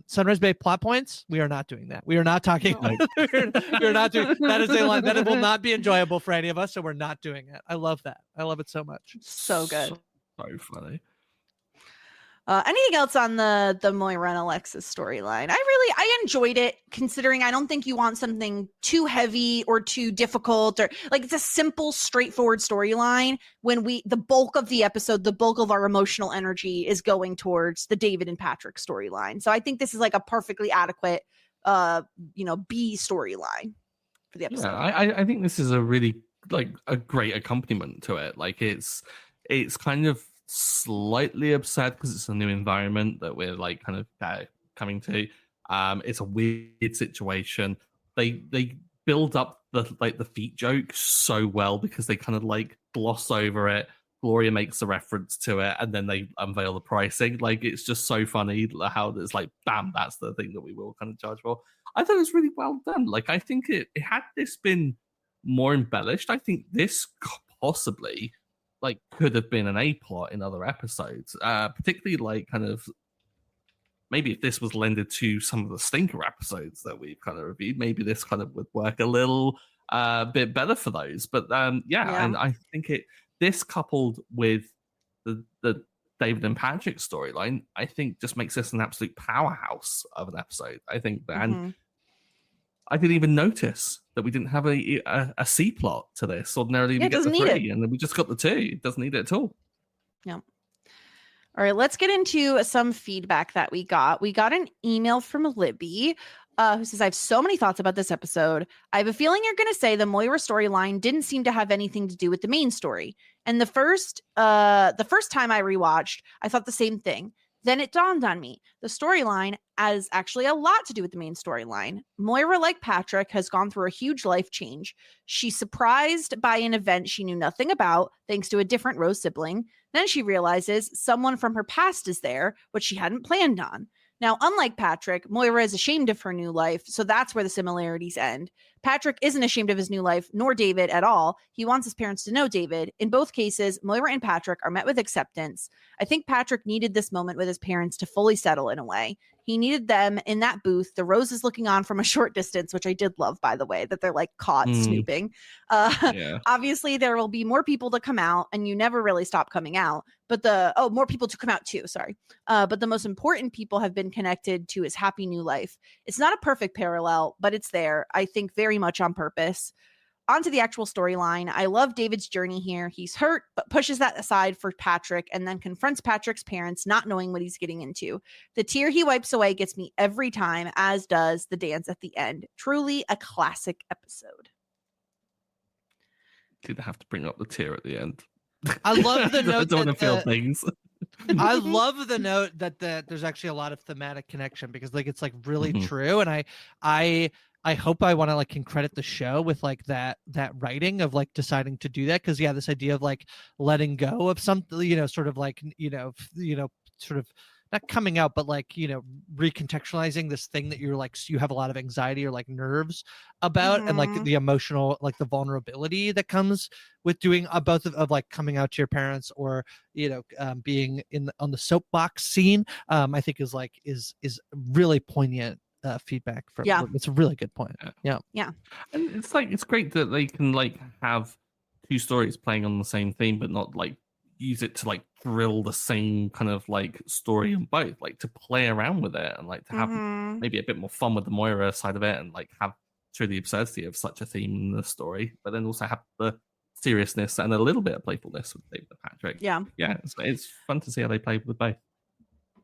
Sunrise Bay plot points, we are not doing that. We are not talking. We're not doing that. Is a line that it will not be enjoyable for any of us. So we're not doing it. I love that. I love it so much. So good. So funny. Anything else on the Moira and Alexis storyline? I enjoyed it, considering I don't think you want something too heavy or too difficult, or like, it's a simple, straightforward storyline when the bulk of the episode, the bulk of our emotional energy is going towards the David and Patrick storyline. So I think this is like a perfectly adequate B storyline for the episode. Yeah, I think this is a really like a great accompaniment to it. Like, it's kind of slightly absurd because it's a new environment that we're like kind of coming to. It's a weird situation. They build up the feet joke so well because they kind of like gloss over it. Gloria makes a reference to it, and then they unveil the pricing. Like, it's just so funny how it's like, bam, that's the thing that we will kind of charge for. I thought it was really well done. Like, I think it had this been more embellished, I think this possibly like could have been an A plot in other episodes, particularly like kind of maybe if this was lended to some of the stinker episodes that we've kind of reviewed, maybe this kind of would work a little bit better for those. But and I think this coupled with the David and Patrick storyline, I think just makes this an absolute powerhouse of an episode. I think, and I didn't even notice that we didn't have a C plot to this. Ordinarily, we get the 3, and then we just got the 2. It doesn't need it at all. Yeah. All right, let's get into some feedback that we got. We got an email from Libby who says, I have so many thoughts about this episode. I have a feeling you're going to say the Moira storyline didn't seem to have anything to do with the main story. And the first time I rewatched, I thought the same thing. Then it dawned on me. The storyline has actually a lot to do with the main storyline. Moira, like Patrick, has gone through a huge life change. She's surprised by an event she knew nothing about, thanks to a different Rose sibling. Then she realizes someone from her past is there, which she hadn't planned on. Now, unlike Patrick, Moira is ashamed of her new life, so that's where the similarities end. Patrick isn't ashamed of his new life, nor David at all. He wants his parents to know David. In both cases, Moira and Patrick are met with acceptance. I think Patrick needed this moment with his parents to fully settle in a way. He needed them in that booth, the Roses looking on from a short distance, which I did love, by the way, that they're like caught snooping. Obviously, there will be more people to come out, and you never really stop coming out. But more people to come out too, sorry. But the most important people have been connected to his happy new life. It's not a perfect parallel, but it's there, I think, very much on purpose. On to the actual storyline. I love David's journey here. He's hurt, but pushes that aside for Patrick and then confronts Patrick's parents, not knowing what he's getting into. The tear he wipes away gets me every time, as does the dance at the end. Truly a classic episode. Did have to bring up the tear at the end. I love the note. I don't want to feel things. I love the note that there's actually a lot of thematic connection, because like it's like really true, and I hope I want to can credit the show with like that writing of like deciding to do that, because this idea of like letting go of something, sort of like sort of not coming out, but like recontextualizing this thing that you're like you have a lot of anxiety or like nerves about, and like the emotional, like the vulnerability that comes with doing both of like coming out to your parents, or being on the soapbox scene. I think is really poignant feedback from. It's a really good point. Yeah And it's great that they can like have two stories playing on the same theme, but not like use it to like drill the same kind of like story on both, like to play around with it and like to have maybe a bit more fun with the Moira side of it, and like have through the absurdity of such a theme in the story, but then also have the seriousness and a little bit of playfulness with David and Patrick. Yeah, it's fun to see how they play with both.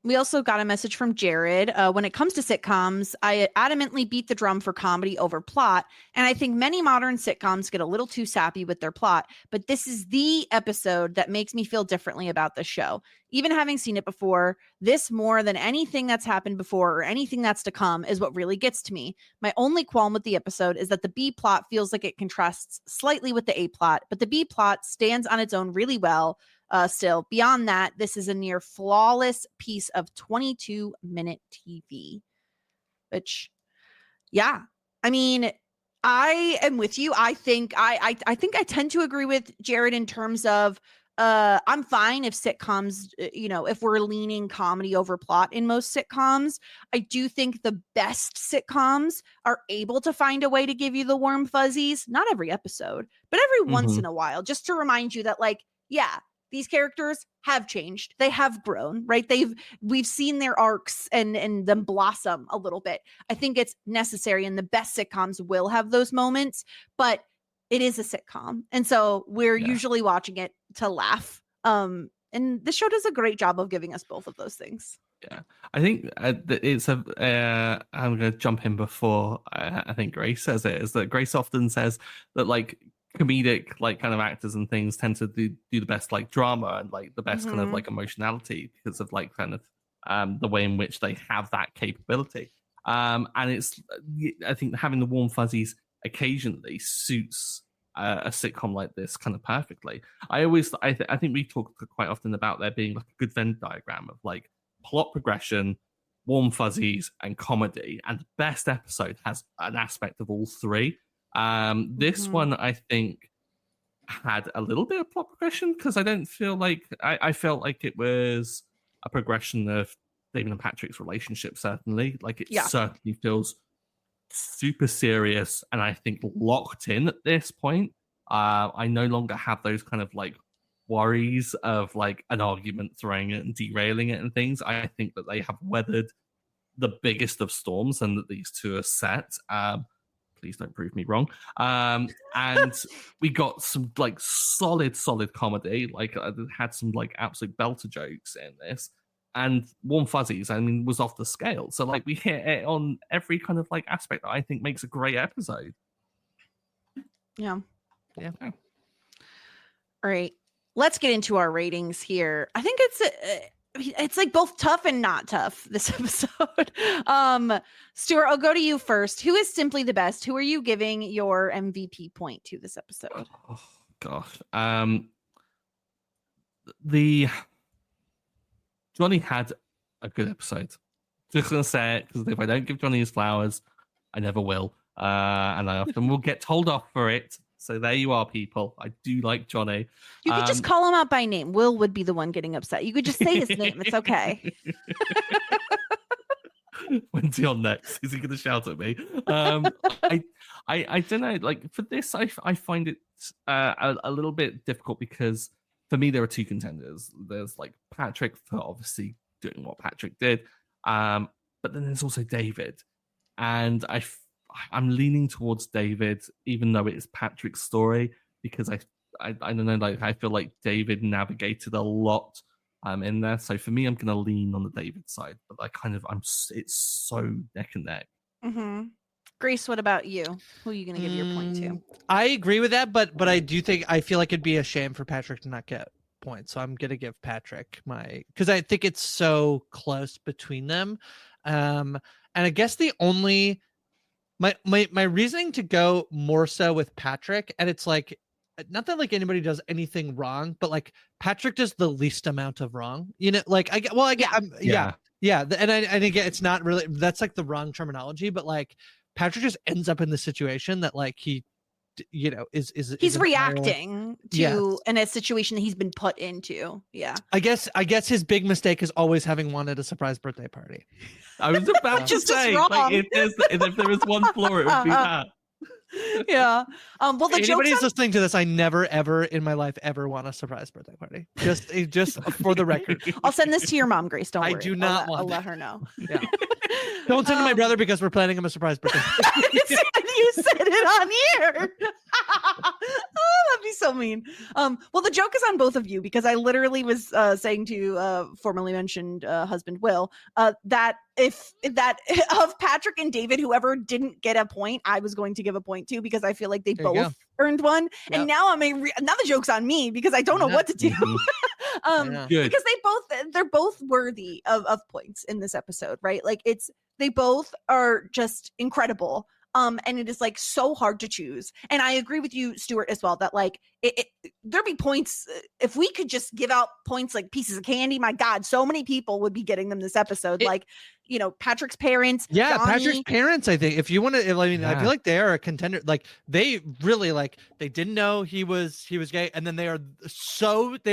We also got a message from Jared. When it comes to sitcoms, I adamantly beat the drum for comedy over plot. And I think many modern sitcoms get a little too sappy with their plot. But this is the episode that makes me feel differently about the show. Even having seen it before, this more than anything that's happened before or anything that's to come is what really gets to me. My only qualm with the episode is that the B plot feels like it contrasts slightly with the A plot, but the B plot stands on its own really well. Still, beyond that, this is a near flawless piece of 22-minute TV. Which, yeah, I mean, I am with you. I think I tend to agree with Jared in terms of I'm fine if sitcoms, if we're leaning comedy over plot in most sitcoms. I do think the best sitcoms are able to find a way to give you the warm fuzzies. Not every episode, but every once in a while, just to remind you that, like, yeah, these characters have changed. They have grown, right? We've seen their arcs and them blossom a little bit. I think it's necessary, and the best sitcoms will have those moments, but it is a sitcom. And so we're usually watching it to laugh. And the show does a great job of giving us both of those things. Yeah, I think it's I'm going to jump in before I think Grace says it, is that Grace often says that, like, comedic, like, kind of actors and things tend to do the best, like, drama and, like, the best kind of, like, emotionality because of, like, kind of the way in which they have that capability. And it's, I think having the warm fuzzies occasionally suits a sitcom like this kind of perfectly. I think we talk quite often about there being, like, a good Venn diagram of, like, plot progression, warm fuzzies, and comedy, and the best episode has an aspect of all three. This one, I think, had a little bit of plot progression because I don't feel like I felt like it was a progression of David and Patrick's relationship. Certainly, like, it certainly feels super serious, and I think locked in at this point. I no longer have those kind of, like, worries of, like, an argument throwing it and derailing it and things. I think that they have weathered the biggest of storms and that these two are set. Please don't prove me wrong. And we got some, like, solid comedy. Like, had some, like, absolute belter jokes in this. And Warm Fuzzies, I mean, was off the scale. So, like, we hit it on every kind of, like, aspect that I think makes a great episode. Yeah. All right. Let's get into our ratings here. I think it's like both tough and not tough this episode. Stuart, I'll go to you first. Who is simply the best? Who are you giving your MVP point to this episode? Oh gosh. Johnny had a good episode. Just gonna say it, because if I don't give Johnny his flowers, I never will. And I often will get told off for it. So there you are, people. I do like Johnny. You could just call him out by name. Will would be the one getting upset. You could just say his name. It's okay. When's he on next? Is he going to shout at me? I don't know. Like, for this, I find it a little bit difficult because for me, there are two contenders. There's, like, Patrick for obviously doing what Patrick did. But then there's also David. And I'm leaning towards David, even though it's Patrick's story, because I don't know, like, I feel like David navigated a lot in there. So for me, I'm going to lean on the David side, but it's so neck and neck. Mm-hmm. Grace, what about you? Who are you going to give your point to? I agree with that, but I feel like it'd be a shame for Patrick to not get points. So I'm going to give Patrick because I think it's so close between them. And I guess the only my reasoning to go more so with Patrick, and it's like, not that, like, anybody does anything wrong, but, like, Patrick does the least amount of wrong, like, and again, it's not really, that's, like, the wrong terminology, but, like, Patrick just ends up in the situation that, like, he he's reacting to in a situation that he's been put into. I guess his big mistake is always having wanted a surprise birthday party. I was about to say, like, if there was one flaw, it would be that. Yeah. Well, the anybody's listening to this, I never ever in my life ever want a surprise birthday party. Just for the record. I'll send this to your mom, Grace. Don't worry. I do not want. I'll let her know. Yeah. Don't send to my brother because we're planning him a surprise birthday. You said it on here. Oh, that'd be so mean. Well, the joke is on both of you because I literally was saying to formerly mentioned husband Will that if that of Patrick and David, whoever didn't get a point, I was going to give a point to because I feel like they both earned one. Yep. And now now the joke's on me because I don't know what to do. Because they're both worthy of points in this episode, right? Like they both are just incredible. And it is like so hard to choose. And I agree with you, Stuart, as well, that like there'd be points if we could just give out points like pieces of candy. My God, so many people would be getting them this episode. Like, you know, Patrick's parents. Yeah, Johnny. Patrick's parents, I think. If you want to, I mean, I feel like they are a contender. Like they really like they didn't know he was gay, and then they're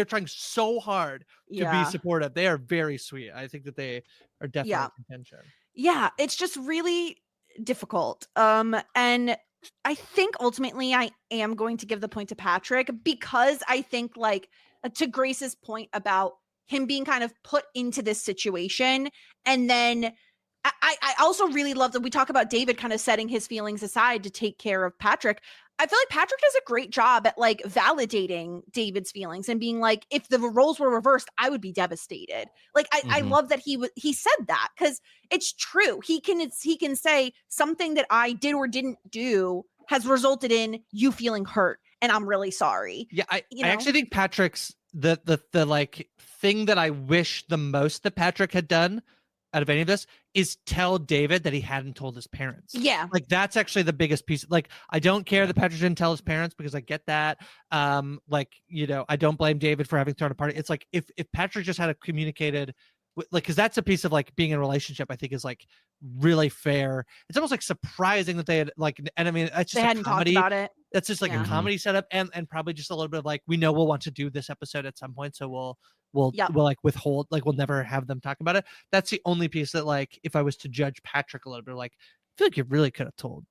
trying so hard to be supportive. They are very sweet. I think that they are definitely contention. Yeah, it's just really difficult. And I think ultimately I am going to give the point to Patrick because I think like to Grace's point about him being kind of put into this situation. And then I also really love that we talk about David kind of setting his feelings aside to take care of Patrick. I feel like Patrick does a great job at like validating David's feelings and being like, if the roles were reversed, I would be devastated. Like, I love that he said that because it's true. He can say something that I did or didn't do has resulted in you feeling hurt. And I'm really sorry. Yeah. I actually think Patrick's the like thing that I wish the most that Patrick had done out of any of this is tell David that he hadn't told his parents. Yeah. Like that's actually the biggest piece. Like, I don't care that Patrick didn't tell his parents because I get that. Like, you know, I don't blame David for having thrown a party. It's like, if Patrick just had communicated like, cause that's a piece of like being in a relationship, I think is like really fair. It's almost like surprising that they had like, and I mean, it's just they hadn't talked about it. That's just like a comedy setup and probably just a little bit of like, we know we'll want to do this episode at some point. So we'll like withhold, like we'll never have them talk about it. That's the only piece that like, if I was to judge Patrick a little bit, like I feel like you really could have told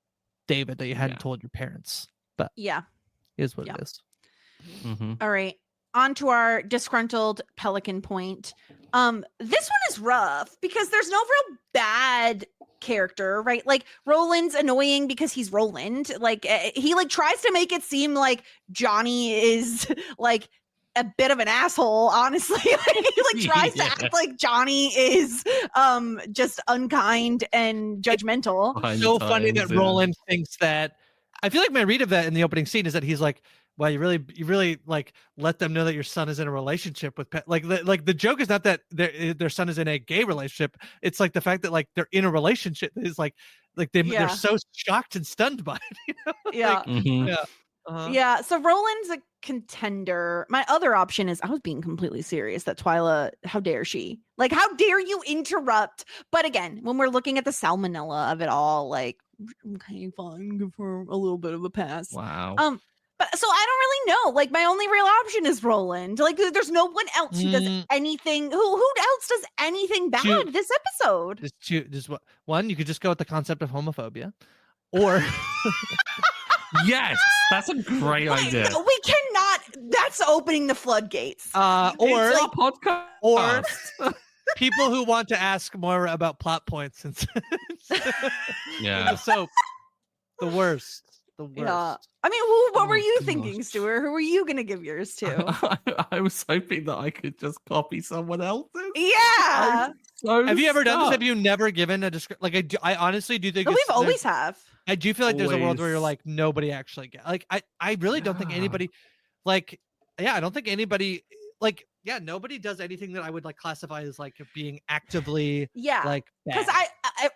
David that you hadn't told your parents, but is what it is. All right. On to our disgruntled Pelican point. This one is rough because there's no real bad character, right? Like Roland's annoying because he's Roland. Like he like tries to make it seem like Johnny is like a bit of an asshole, honestly. Like, he like tries to act like Johnny is just unkind and judgmental. So funny that Roland thinks that. I feel like my read of that in the opening scene is that he's like, well, you really like let them know that your son is in a relationship with like the joke is not that their son is in a gay relationship. It's like the fact that like they're in a relationship is like they're so shocked and stunned by it. You know? Yeah. Yeah. So Roland's a contender. My other option is I was being completely serious that Twyla, how dare she? Like, how dare you interrupt? But again, when we're looking at the salmonella of it all, like, okay, fine, give her a little bit of a pass. Wow. But so I don't really know. Like, my only real option is Roland. Like, there's no one else who does anything. Who else does anything bad this episode? There's one. You could just go with the concept of homophobia, or yes, that's a great idea. We cannot. That's opening the floodgates. Or it's a podcast. Or people who want to ask Moira about plot points and yeah. So the worst. Yeah. I mean, what were you thinking, Stuart? Who were you going to give yours to? I was hoping that I could just copy someone else's. Yeah. Have you ever done this? Have you never given a description? Like, I honestly do think we've always have. I do feel like there's a world where you're like, nobody actually get like, I really don't think anybody like, I don't think anybody like, nobody does anything that I would like classify as like being actively like because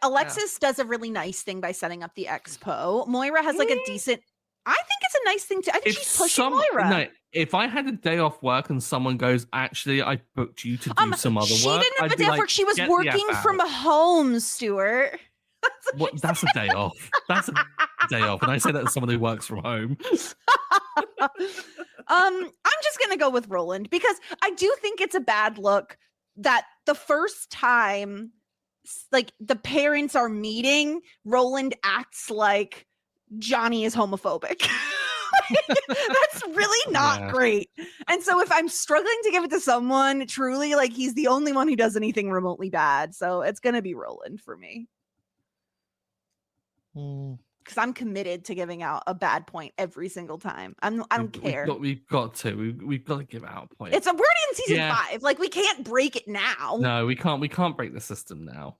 Alexis does a really nice thing by setting up the expo. Moira has like a decent. I think it's a nice thing to. I think she's pushing Moira. No, if I had a day off work and someone goes, actually, I booked you to do some other work. She didn't have a day off work. She was working from home, Stuart. That's a day off. That's a day off. And I say that as someone who works from home. I'm just gonna go with Roland because I do think it's a bad look that the first time like the parents are meeting, Roland acts like Johnny is homophobic. That's really not great. And so if I'm struggling to give it to someone, truly like he's the only one who does anything remotely bad. So it's gonna be Roland for me. because I'm committed to giving out a bad point every single time. I don't care. We've got to give out a point. We're in season 5. Like, we can't break it now. No, we can't break the system now.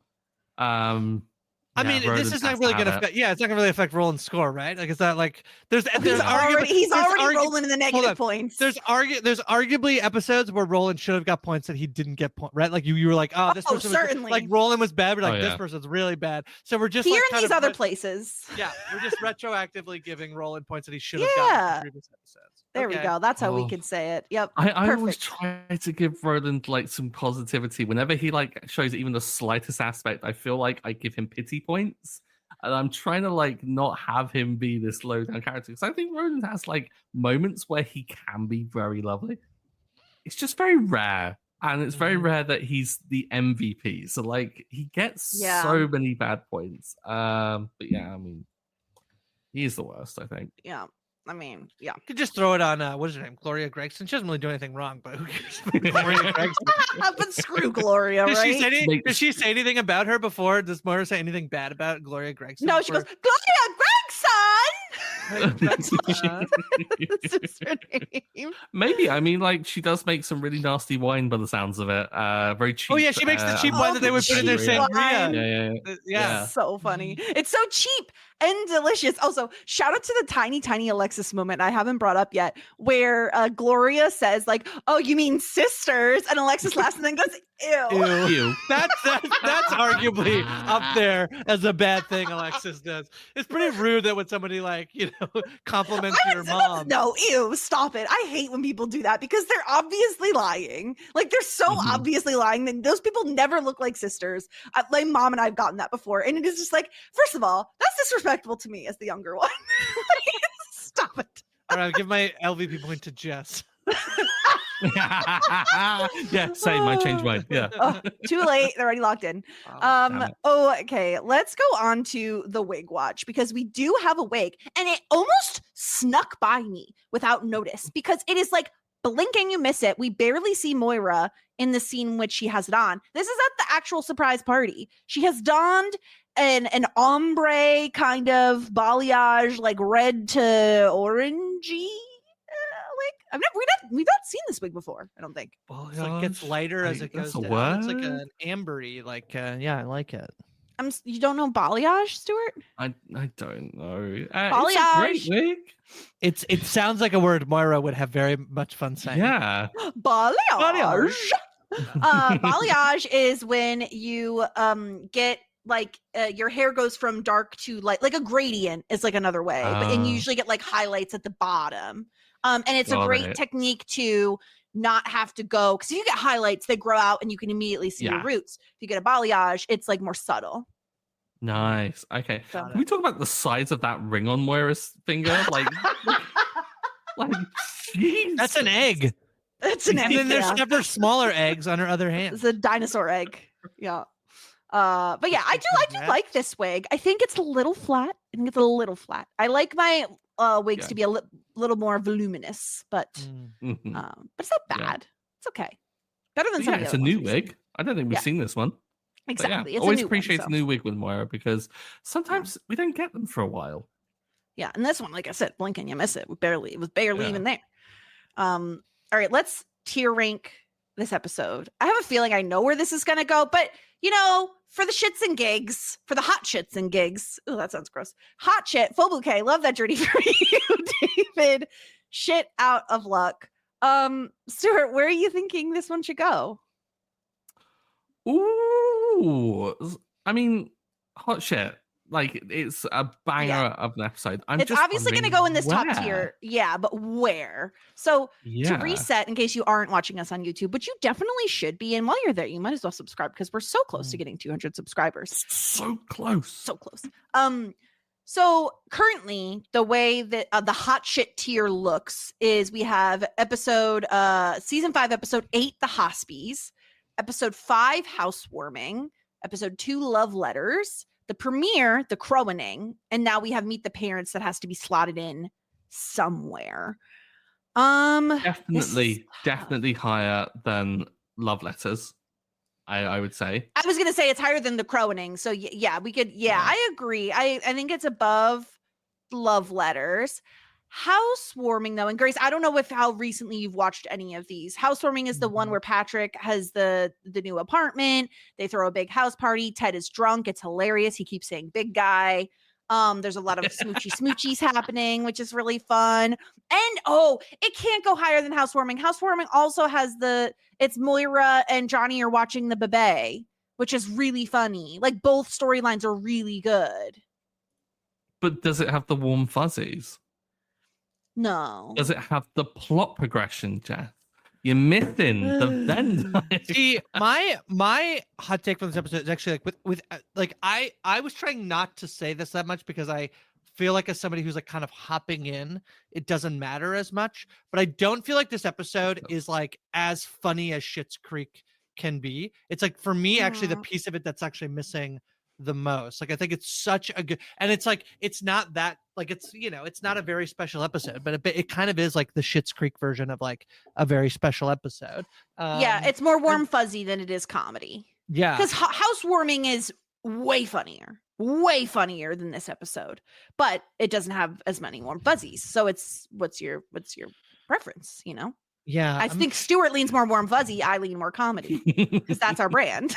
I mean, this is not really going to affect. Yeah, it's not going to really affect Roland's score, right? Like, it's not like he's already rolling in the negative points. There's arguably episodes where Roland should have got points that he didn't get right? Like you were like, oh, this person certainly. Was, like Roland was bad, but like this person's really bad. So we're just here like, in these other places. Yeah, we're just retroactively giving Roland points that he should have gotten in previous episodes. There we go. That's how we could say it. Yep. I always try to give Roland like some positivity whenever he like shows even the slightest aspect. I feel like I give him pity points, and I'm trying to like not have him be this low down character because I think Roland has like moments where he can be very lovely. It's just very rare, and it's very rare that he's the MVP. So like he gets so many bad points. But yeah, I mean, he's the worst, I think. Yeah. I mean, yeah. You could just throw it on, what is her name? Gloria Gregson. She doesn't really do anything wrong, but who cares about Gloria Gregson? But screw Gloria, right? Did she say anything about her before? Does Moira say anything bad about Gloria Gregson? No, she goes, Gloria Gregson! That's just her name. Maybe. I mean, like, she does make some really nasty wine by the sounds of it. Very cheap. Oh, yeah, she makes the cheap wine that they would put in their sangria. Yeah. So funny. It's so cheap and delicious. Also, shout out to the tiny Alexis moment I haven't brought up yet, where Gloria says, like, oh, you mean sisters? And Alexis laughs and then goes, ew. That's arguably up there as a bad thing Alexis does. It's pretty rude that when somebody like, compliments your mom. No, ew, stop it. I hate when people do that because they're obviously lying. Like, they're so obviously lying that those people never look like sisters. Like, mom and I have gotten that before. And it is just like, first of all, that's disrespectful to me as the younger one. Stop it. All right, I'll give my LVP point to Jess. Yeah, same. I changed mine. Yeah. Too late. They're already locked in. Okay. Let's go on to the wig watch because we do have a wig and it almost snuck by me without notice because it is like blink and you miss it. We barely see Moira in the scene in which she has it on. This is at the actual surprise party. She has donned an ombre kind of balayage, like red to orangey. We've not seen this wig before, I don't think. Well, it like gets lighter as it goes down. It's like an ambery, like yeah, I like it. You don't know balayage, Stuart? I don't know. Balayage. It's a great wig. It sounds like a word Moira would have very much fun saying. Yeah. Balayage. Balayage is when you get like your hair goes from dark to light, like a gradient is like another way, and you usually get like highlights at the bottom. And it's a great technique to not have to go, because if you get highlights, they grow out and you can immediately see your roots. If you get a balayage, it's like more subtle. Nice. Okay. Can we talk about the size of that ring on Moira's finger? Like, geez. That's an egg. It's an egg. And then there's never smaller eggs on her other hand. It's a dinosaur egg. Yeah. But yeah, I do like this wig. I think it's a little flat. I like my wigs to be a little more voluminous, but it's not bad. It's okay. Better than some of the it's a new wig. I don't think we've seen this one. Exactly. Yeah, always appreciate a new wig with Moira because sometimes we don't get them for a while. Yeah, and this one, like I said, blink and you miss it. It was barely even there. All right, let's tier rank this episode. I have a feeling I know where this is gonna go, but for the shits and gigs, for the hot shits and gigs. Oh, that sounds gross. Hot shit, full bouquet. Love that journey for you, David. Shit out of luck. Stuart, where are you thinking this one should go? Ooh, I mean, hot shit. Like, it's a banger of an episode. It's obviously going to go in this top tier. Yeah, but where? So to reset, in case you aren't watching us on YouTube, which you definitely should be, and while you're there, you might as well subscribe because we're so close to getting 200 subscribers. So close. So close. So currently, the way that the hot shit tier looks is we have season 5, episode 8, The Hospies, episode 5, Housewarming, episode 2, Love Letters, the premiere, The Crowaning, and now we have Meet the Parents that has to be slotted in somewhere. Definitely higher than Love Letters, I would say. I was going to say it's higher than The Crowaning. So yeah, we could, I agree. I think it's above love letters. Housewarming, though, and Grace, I don't know how recently you've watched any of these. Housewarming is the one where Patrick has the new apartment. They throw a big house party. Ted is drunk. It's hilarious. He keeps saying big guy. There's a lot of smoochies happening, which is really fun. And it can't go higher than housewarming. Housewarming also has it's Moira and Johnny are watching the bebe, which is really funny. Like, both storylines are really good. But does it have the warm fuzzies? No. Does it have the plot progression, Jess? You're missing the Venn. See, my hot take from this episode is actually I was trying not to say this that much because I feel like as somebody who's like kind of hopping in, it doesn't matter as much. But I don't feel like this episode is like as funny as Schitt's Creek can be. It's like, for me, actually the piece of it that's actually missing the most. Like, I think it's such a good, and it's like, it's not that, like, it's, it's not a very special episode, but it kind of is like the Schitt's Creek version of like a very special episode. It's more warm fuzzy than it is comedy. Yeah, because housewarming is way funnier than this episode, but it doesn't have as many warm fuzzies. So it's what's your preference? Yeah, I think Stuart leans more warm fuzzy. I lean more comedy because that's our brand.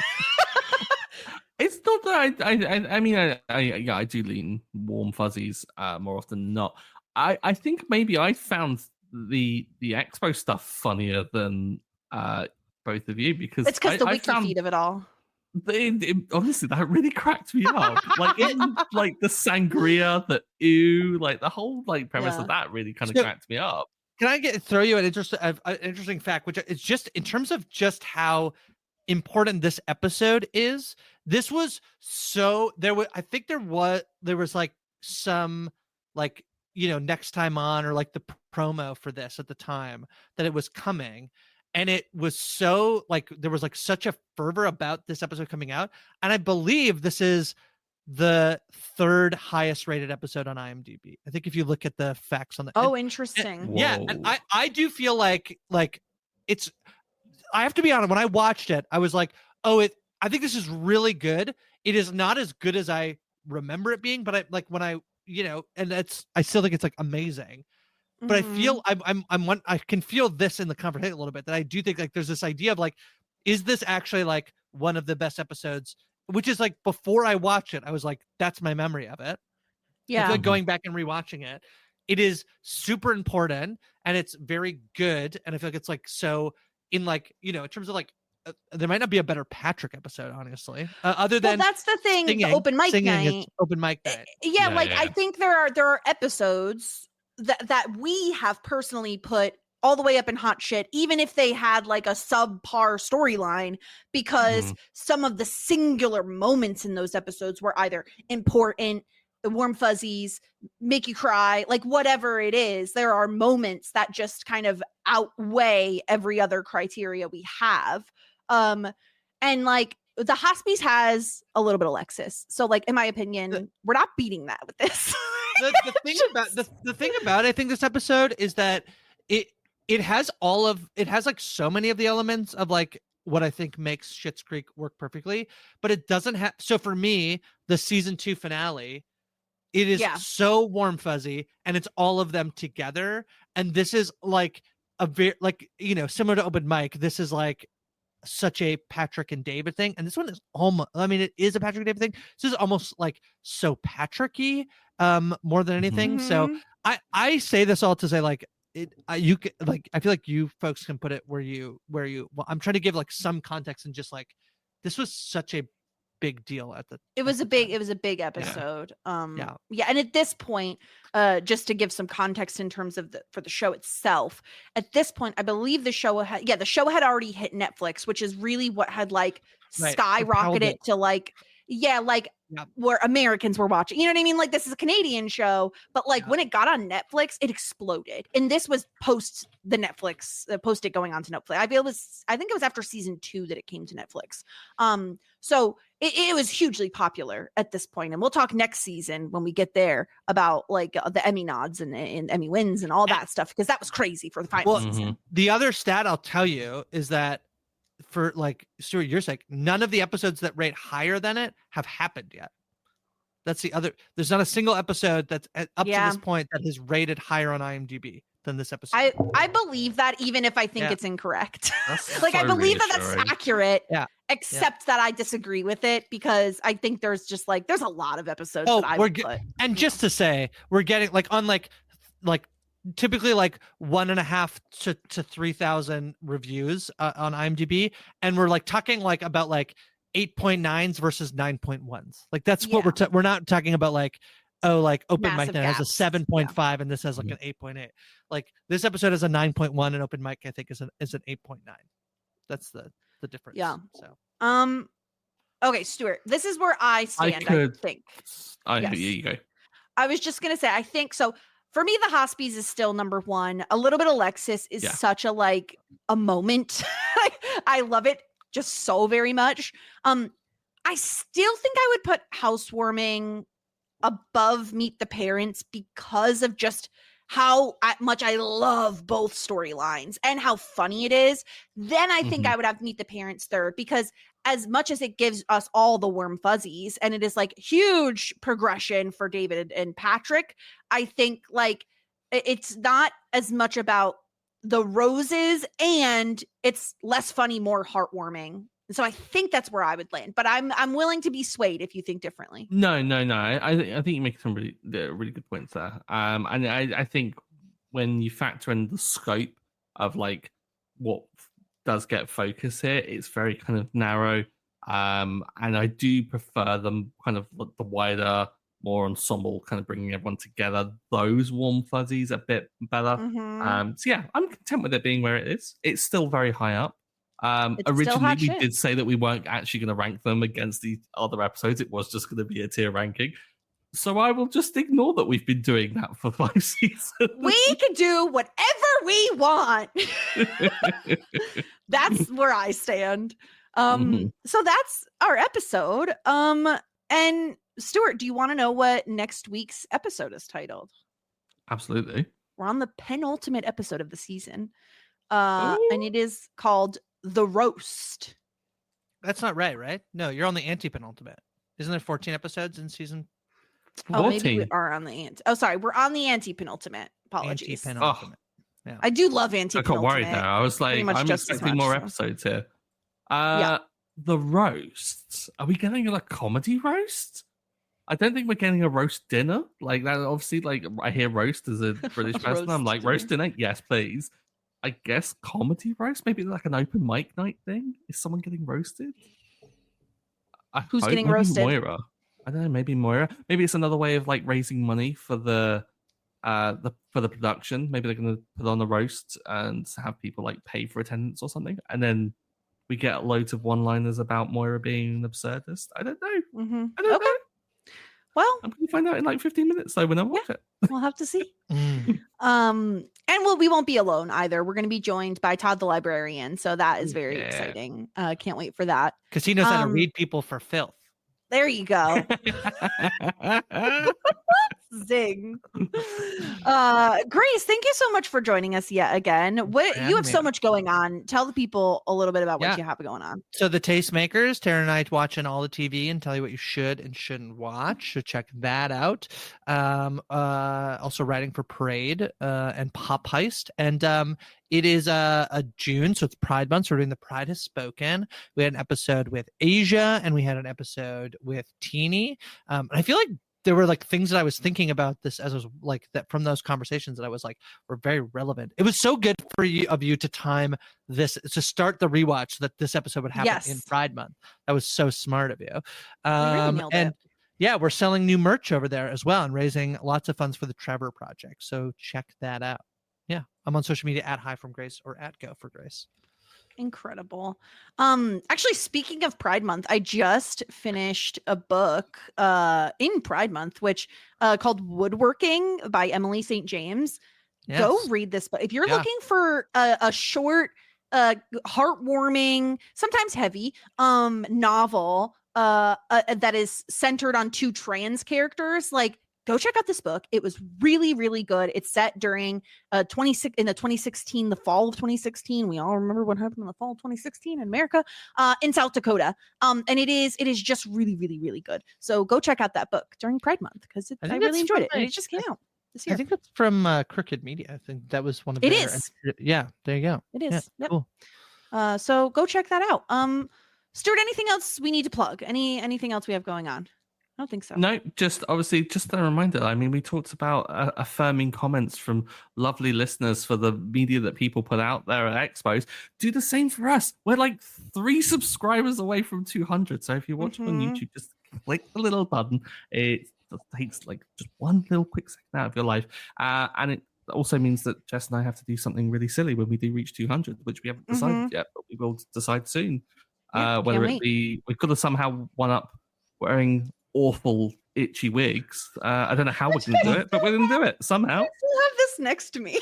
It's not that I mean, I do lean warm fuzzies more often than not. I think maybe I found the expo stuff funnier than both of you, because it's because the wiki feed of it all. Honestly, that really cracked me up. Like, in like the sangria, the like the whole like premise of that really kind of cracked me up. Can I throw you an interesting fact, which is just in terms of just how important this episode is. This was so there was like some like next time on, or like the promo for this at the time that it was coming, and it was so like there was like such a fervor about this episode coming out, and I believe this is the third highest rated episode on IMDb. I think if you look at the facts on the interesting. And I do feel like it's, I have to be honest, when I watched it, I was like, I think this is really good. It is not as good as I remember it being, but and I still think it's like amazing. But I feel I can feel this in the conversation a little bit, that I do think like there's this idea of like, is this actually like one of the best episodes? Which is like, before I watch it, I was like, that's my memory of it. Yeah. I feel like going back and rewatching it, it is super important and it's very good. And I feel like it's like, so in like, in terms of like, there might not be a better Patrick episode, honestly, other than that's the thing, singing, the open mic night. Open mic night. I think there are episodes that we have personally put all the way up in hot shit, even if they had like a subpar storyline, because some of the singular moments in those episodes were either important, the warm fuzzies, make you cry, like whatever it is. There are moments that just kind of outweigh every other criteria we have. And like the Hospice has a little bit of Alexis. So like, in my opinion, we're not beating that with this. the thing about I think this episode is that it has like so many of the elements of like what I think makes Schitt's Creek work perfectly, but it doesn't have. So for me, the season 2 finale, it is so warm fuzzy, and it's all of them together. And this is like a very like similar to Open Mic. This is like such a Patrick and David thing, and this one is almost. I mean, it is a Patrick and David thing. This is almost like so Patrick-y, more than anything. So I say this all to say like. You can like, I feel like you folks can put it where you well, I'm trying to give like some context, and just like this was such a big deal it was a big episode. And at this point, just to give some context in terms of for the show itself, at this point I believe the show had already hit Netflix, which is really what had like skyrocketed it to like where Americans were watching. You know what I mean? Like, this is a Canadian show, but like when it got on Netflix, it exploded. And this was post the Netflix, post it going on to Netflix. I think it was after season 2 that it came to Netflix. So it was hugely popular at this point. And we'll talk next season when we get there about like the Emmy nods and Emmy wins and all that stuff, because that was crazy for the final season. The other stat I'll tell you is that, for like Stuart, your sake, none of the episodes that rate higher than it have happened yet. That's the other. There's not a single episode that's up to this point that is rated higher on IMDb than this episode. I believe that, even if I think it's incorrect. Like, so I believe that that's accurate. Yeah. Except that I disagree with it, because I think there's just like there's a lot of episodes that I would put. And just to say, we're getting like on like typically like 1.5 to 3,000 reviews on IMDb, and we're like talking like about like 8.9s versus 9.1s. Like that's what we're not talking about like, oh, like Open Massive Mic Night has a 7.5 and this has like an 8.8. Like this episode has a 9.1 and Open Mic I think is an 8.9. That's the difference. Yeah. So okay, Stuart, this is where I stand. I think. Here you go. I was just gonna say, I think so. For me, the Hospies is still number one. A Little Bit Alexis is such a like a moment. I love it just so very much. I still think I would put Housewarming above Meet the Parents because of just how much I love both storylines and how funny it is. Then I think I would have Meet the Parents third, because as much as it gives us all the warm fuzzies and it is like huge progression for David and Patrick, I think like it's not as much about the roses and it's less funny, more heartwarming. And so I think that's where I would land, but I'm willing to be swayed if you think differently. No. I think you make some really good points there. And I think when you factor in the scope of like what does get focus here, it's very kind of narrow. And I do prefer them kind of the wider, more ensemble, kind of bringing everyone together. Those warm fuzzies a bit better. So yeah, I'm content with it being where it is. It's still very high up. Originally, we did say that we weren't actually going to rank them against the other episodes. It was just going to be a tier ranking. So I will just ignore that we've been doing that for 5 seasons. We can do whatever we want. That's where I stand. So that's our episode. And Stuart, do you want to know what next week's episode is titled? Absolutely. We're on the penultimate episode of the season. And it is called The Roast. That's not right? No, you're on the anti-penultimate. Isn't there 14 episodes in season? Oh, maybe we are on the anti. Oh, sorry, we're on the anti-penultimate. Apologies. Anti-penultimate. Yeah. I do love anti-penultimate. I got worried there. I was like, I'm expecting more episodes here. The roast. Are we getting a comedy roast? I don't think we're getting a roast dinner. Like that, obviously, like I hear roast as a British person. I'm like, roast dinner? Yes, please. I guess comedy roast? Maybe like an open mic night thing? Is someone getting roasted? Who's getting roasted? Moira. I don't know, maybe Moira. Maybe it's another way of like raising money for the production. Maybe they're gonna put on a roast and have people like pay for attendance or something. And then we get loads of one-liners about Moira being an absurdist. I don't know. I don't know. Well, I'm going to find out in like 15 minutes though when I watch it. We'll have to see. And we won't be alone either. We're going to be joined by Todd the librarian, so that is very exciting. Can't wait for that. Because he knows how to read people for filth. There you go. Zing. Grace, thank you so much for joining us yet again. You have so much going on. Tell the people a little bit about what you have going on. So the Tastemakers, Tara and I watching all the TV and tell you what you should and shouldn't watch. So check that out. Also writing for Parade and Pop Heist. And it is a June, so it's Pride Month. So we're doing the Pride Has Spoken. We had an episode with Asia and we had an episode with Teeny. And I feel like there were like things that I was thinking about this as I was like that from those conversations that I was like were very relevant. It was so good for you to time this to start the rewatch so that this episode would happen in Pride Month. That was so smart of you. And yeah, we're selling new merch over there as well and raising lots of funds for the Trevor Project. So check that out. Yeah, I'm on social media at Hi From Grace or at Go For Grace. Incredible. Actually, speaking of Pride Month, I just finished a book in Pride Month, which called Woodworking by Emily St. James. Yes. Go read this book. If you're looking for a short, heartwarming, sometimes heavy novel that is centered on two trans characters, like go check out this book. It was really, really good. It's set during the fall of 2016. We all remember what happened in the fall of 2016 in America, in South Dakota. And it is just really, really, really good. So go check out that book during Pride Month because I really enjoyed it. And it just came out this year. I think that's from Crooked Media. I think that was one of it their. Is. Yeah, there you go. It is. Yeah, yep. Cool. So go check that out. Stuart, anything else we need to plug? Anything else we have going on? I don't think so. No, just obviously, just a reminder. I mean, we talked about affirming comments from lovely listeners for the media that people put out there at expos. Do the same for us. We're like 3 subscribers away from 200. So if you're watching on YouTube, just click the little button. It takes like just one little quick second out of your life. And it also means that Jess and I have to do something really silly when we do reach 200, which we haven't decided yet, but we will decide soon. Whether it be, we've got to somehow one up wearing awful itchy wigs. I don't know how we're going to do it, but we're going to do it somehow. I still have this next to me.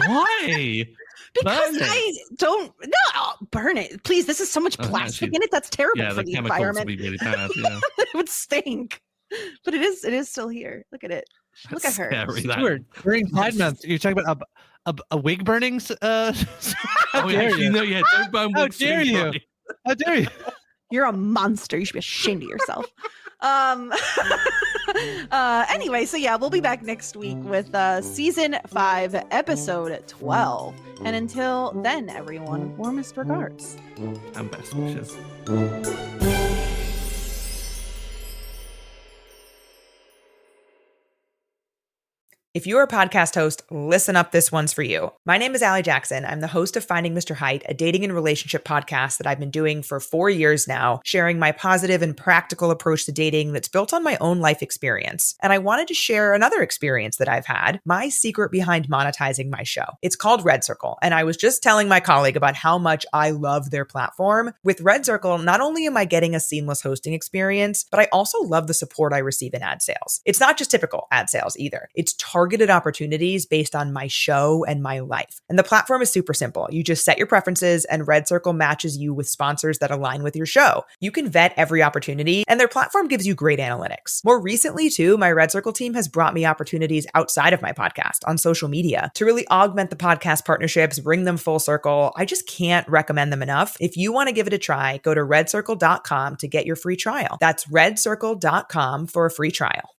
Why? Because I don't burn it. Please, this is so much plastic in it. That's terrible for the environment. Would be really bad, yeah. It would stink. But it is still here. Look at it. Look at her. Stuart, during Pride Month, you're talking about a wig burning. How dare you? Don't burn How dare you? How dare you? You're a monster. You should be ashamed of yourself. Anyway, so yeah, we'll be back next week with season 5, episode 12. And until then, everyone, warmest regards. And best wishes. If you're a podcast host, listen up, this one's for you. My name is Allie Jackson. I'm the host of Finding Mr. Height, a dating and relationship podcast that I've been doing for 4 years now, sharing my positive and practical approach to dating that's built on my own life experience. And I wanted to share another experience that I've had, my secret behind monetizing my show. It's called Red Circle, and I was just telling my colleague about how much I love their platform. With Red Circle, not only am I getting a seamless hosting experience, but I also love the support I receive in ad sales. It's not just typical ad sales either. It's targeted opportunities based on my show and my life. And the platform is super simple. You just set your preferences and Red Circle matches you with sponsors that align with your show. You can vet every opportunity and their platform gives you great analytics. More recently too, my Red Circle team has brought me opportunities outside of my podcast on social media to really augment the podcast partnerships, bring them full circle. I just can't recommend them enough. If you want to give it a try, go to redcircle.com to get your free trial. That's redcircle.com for a free trial.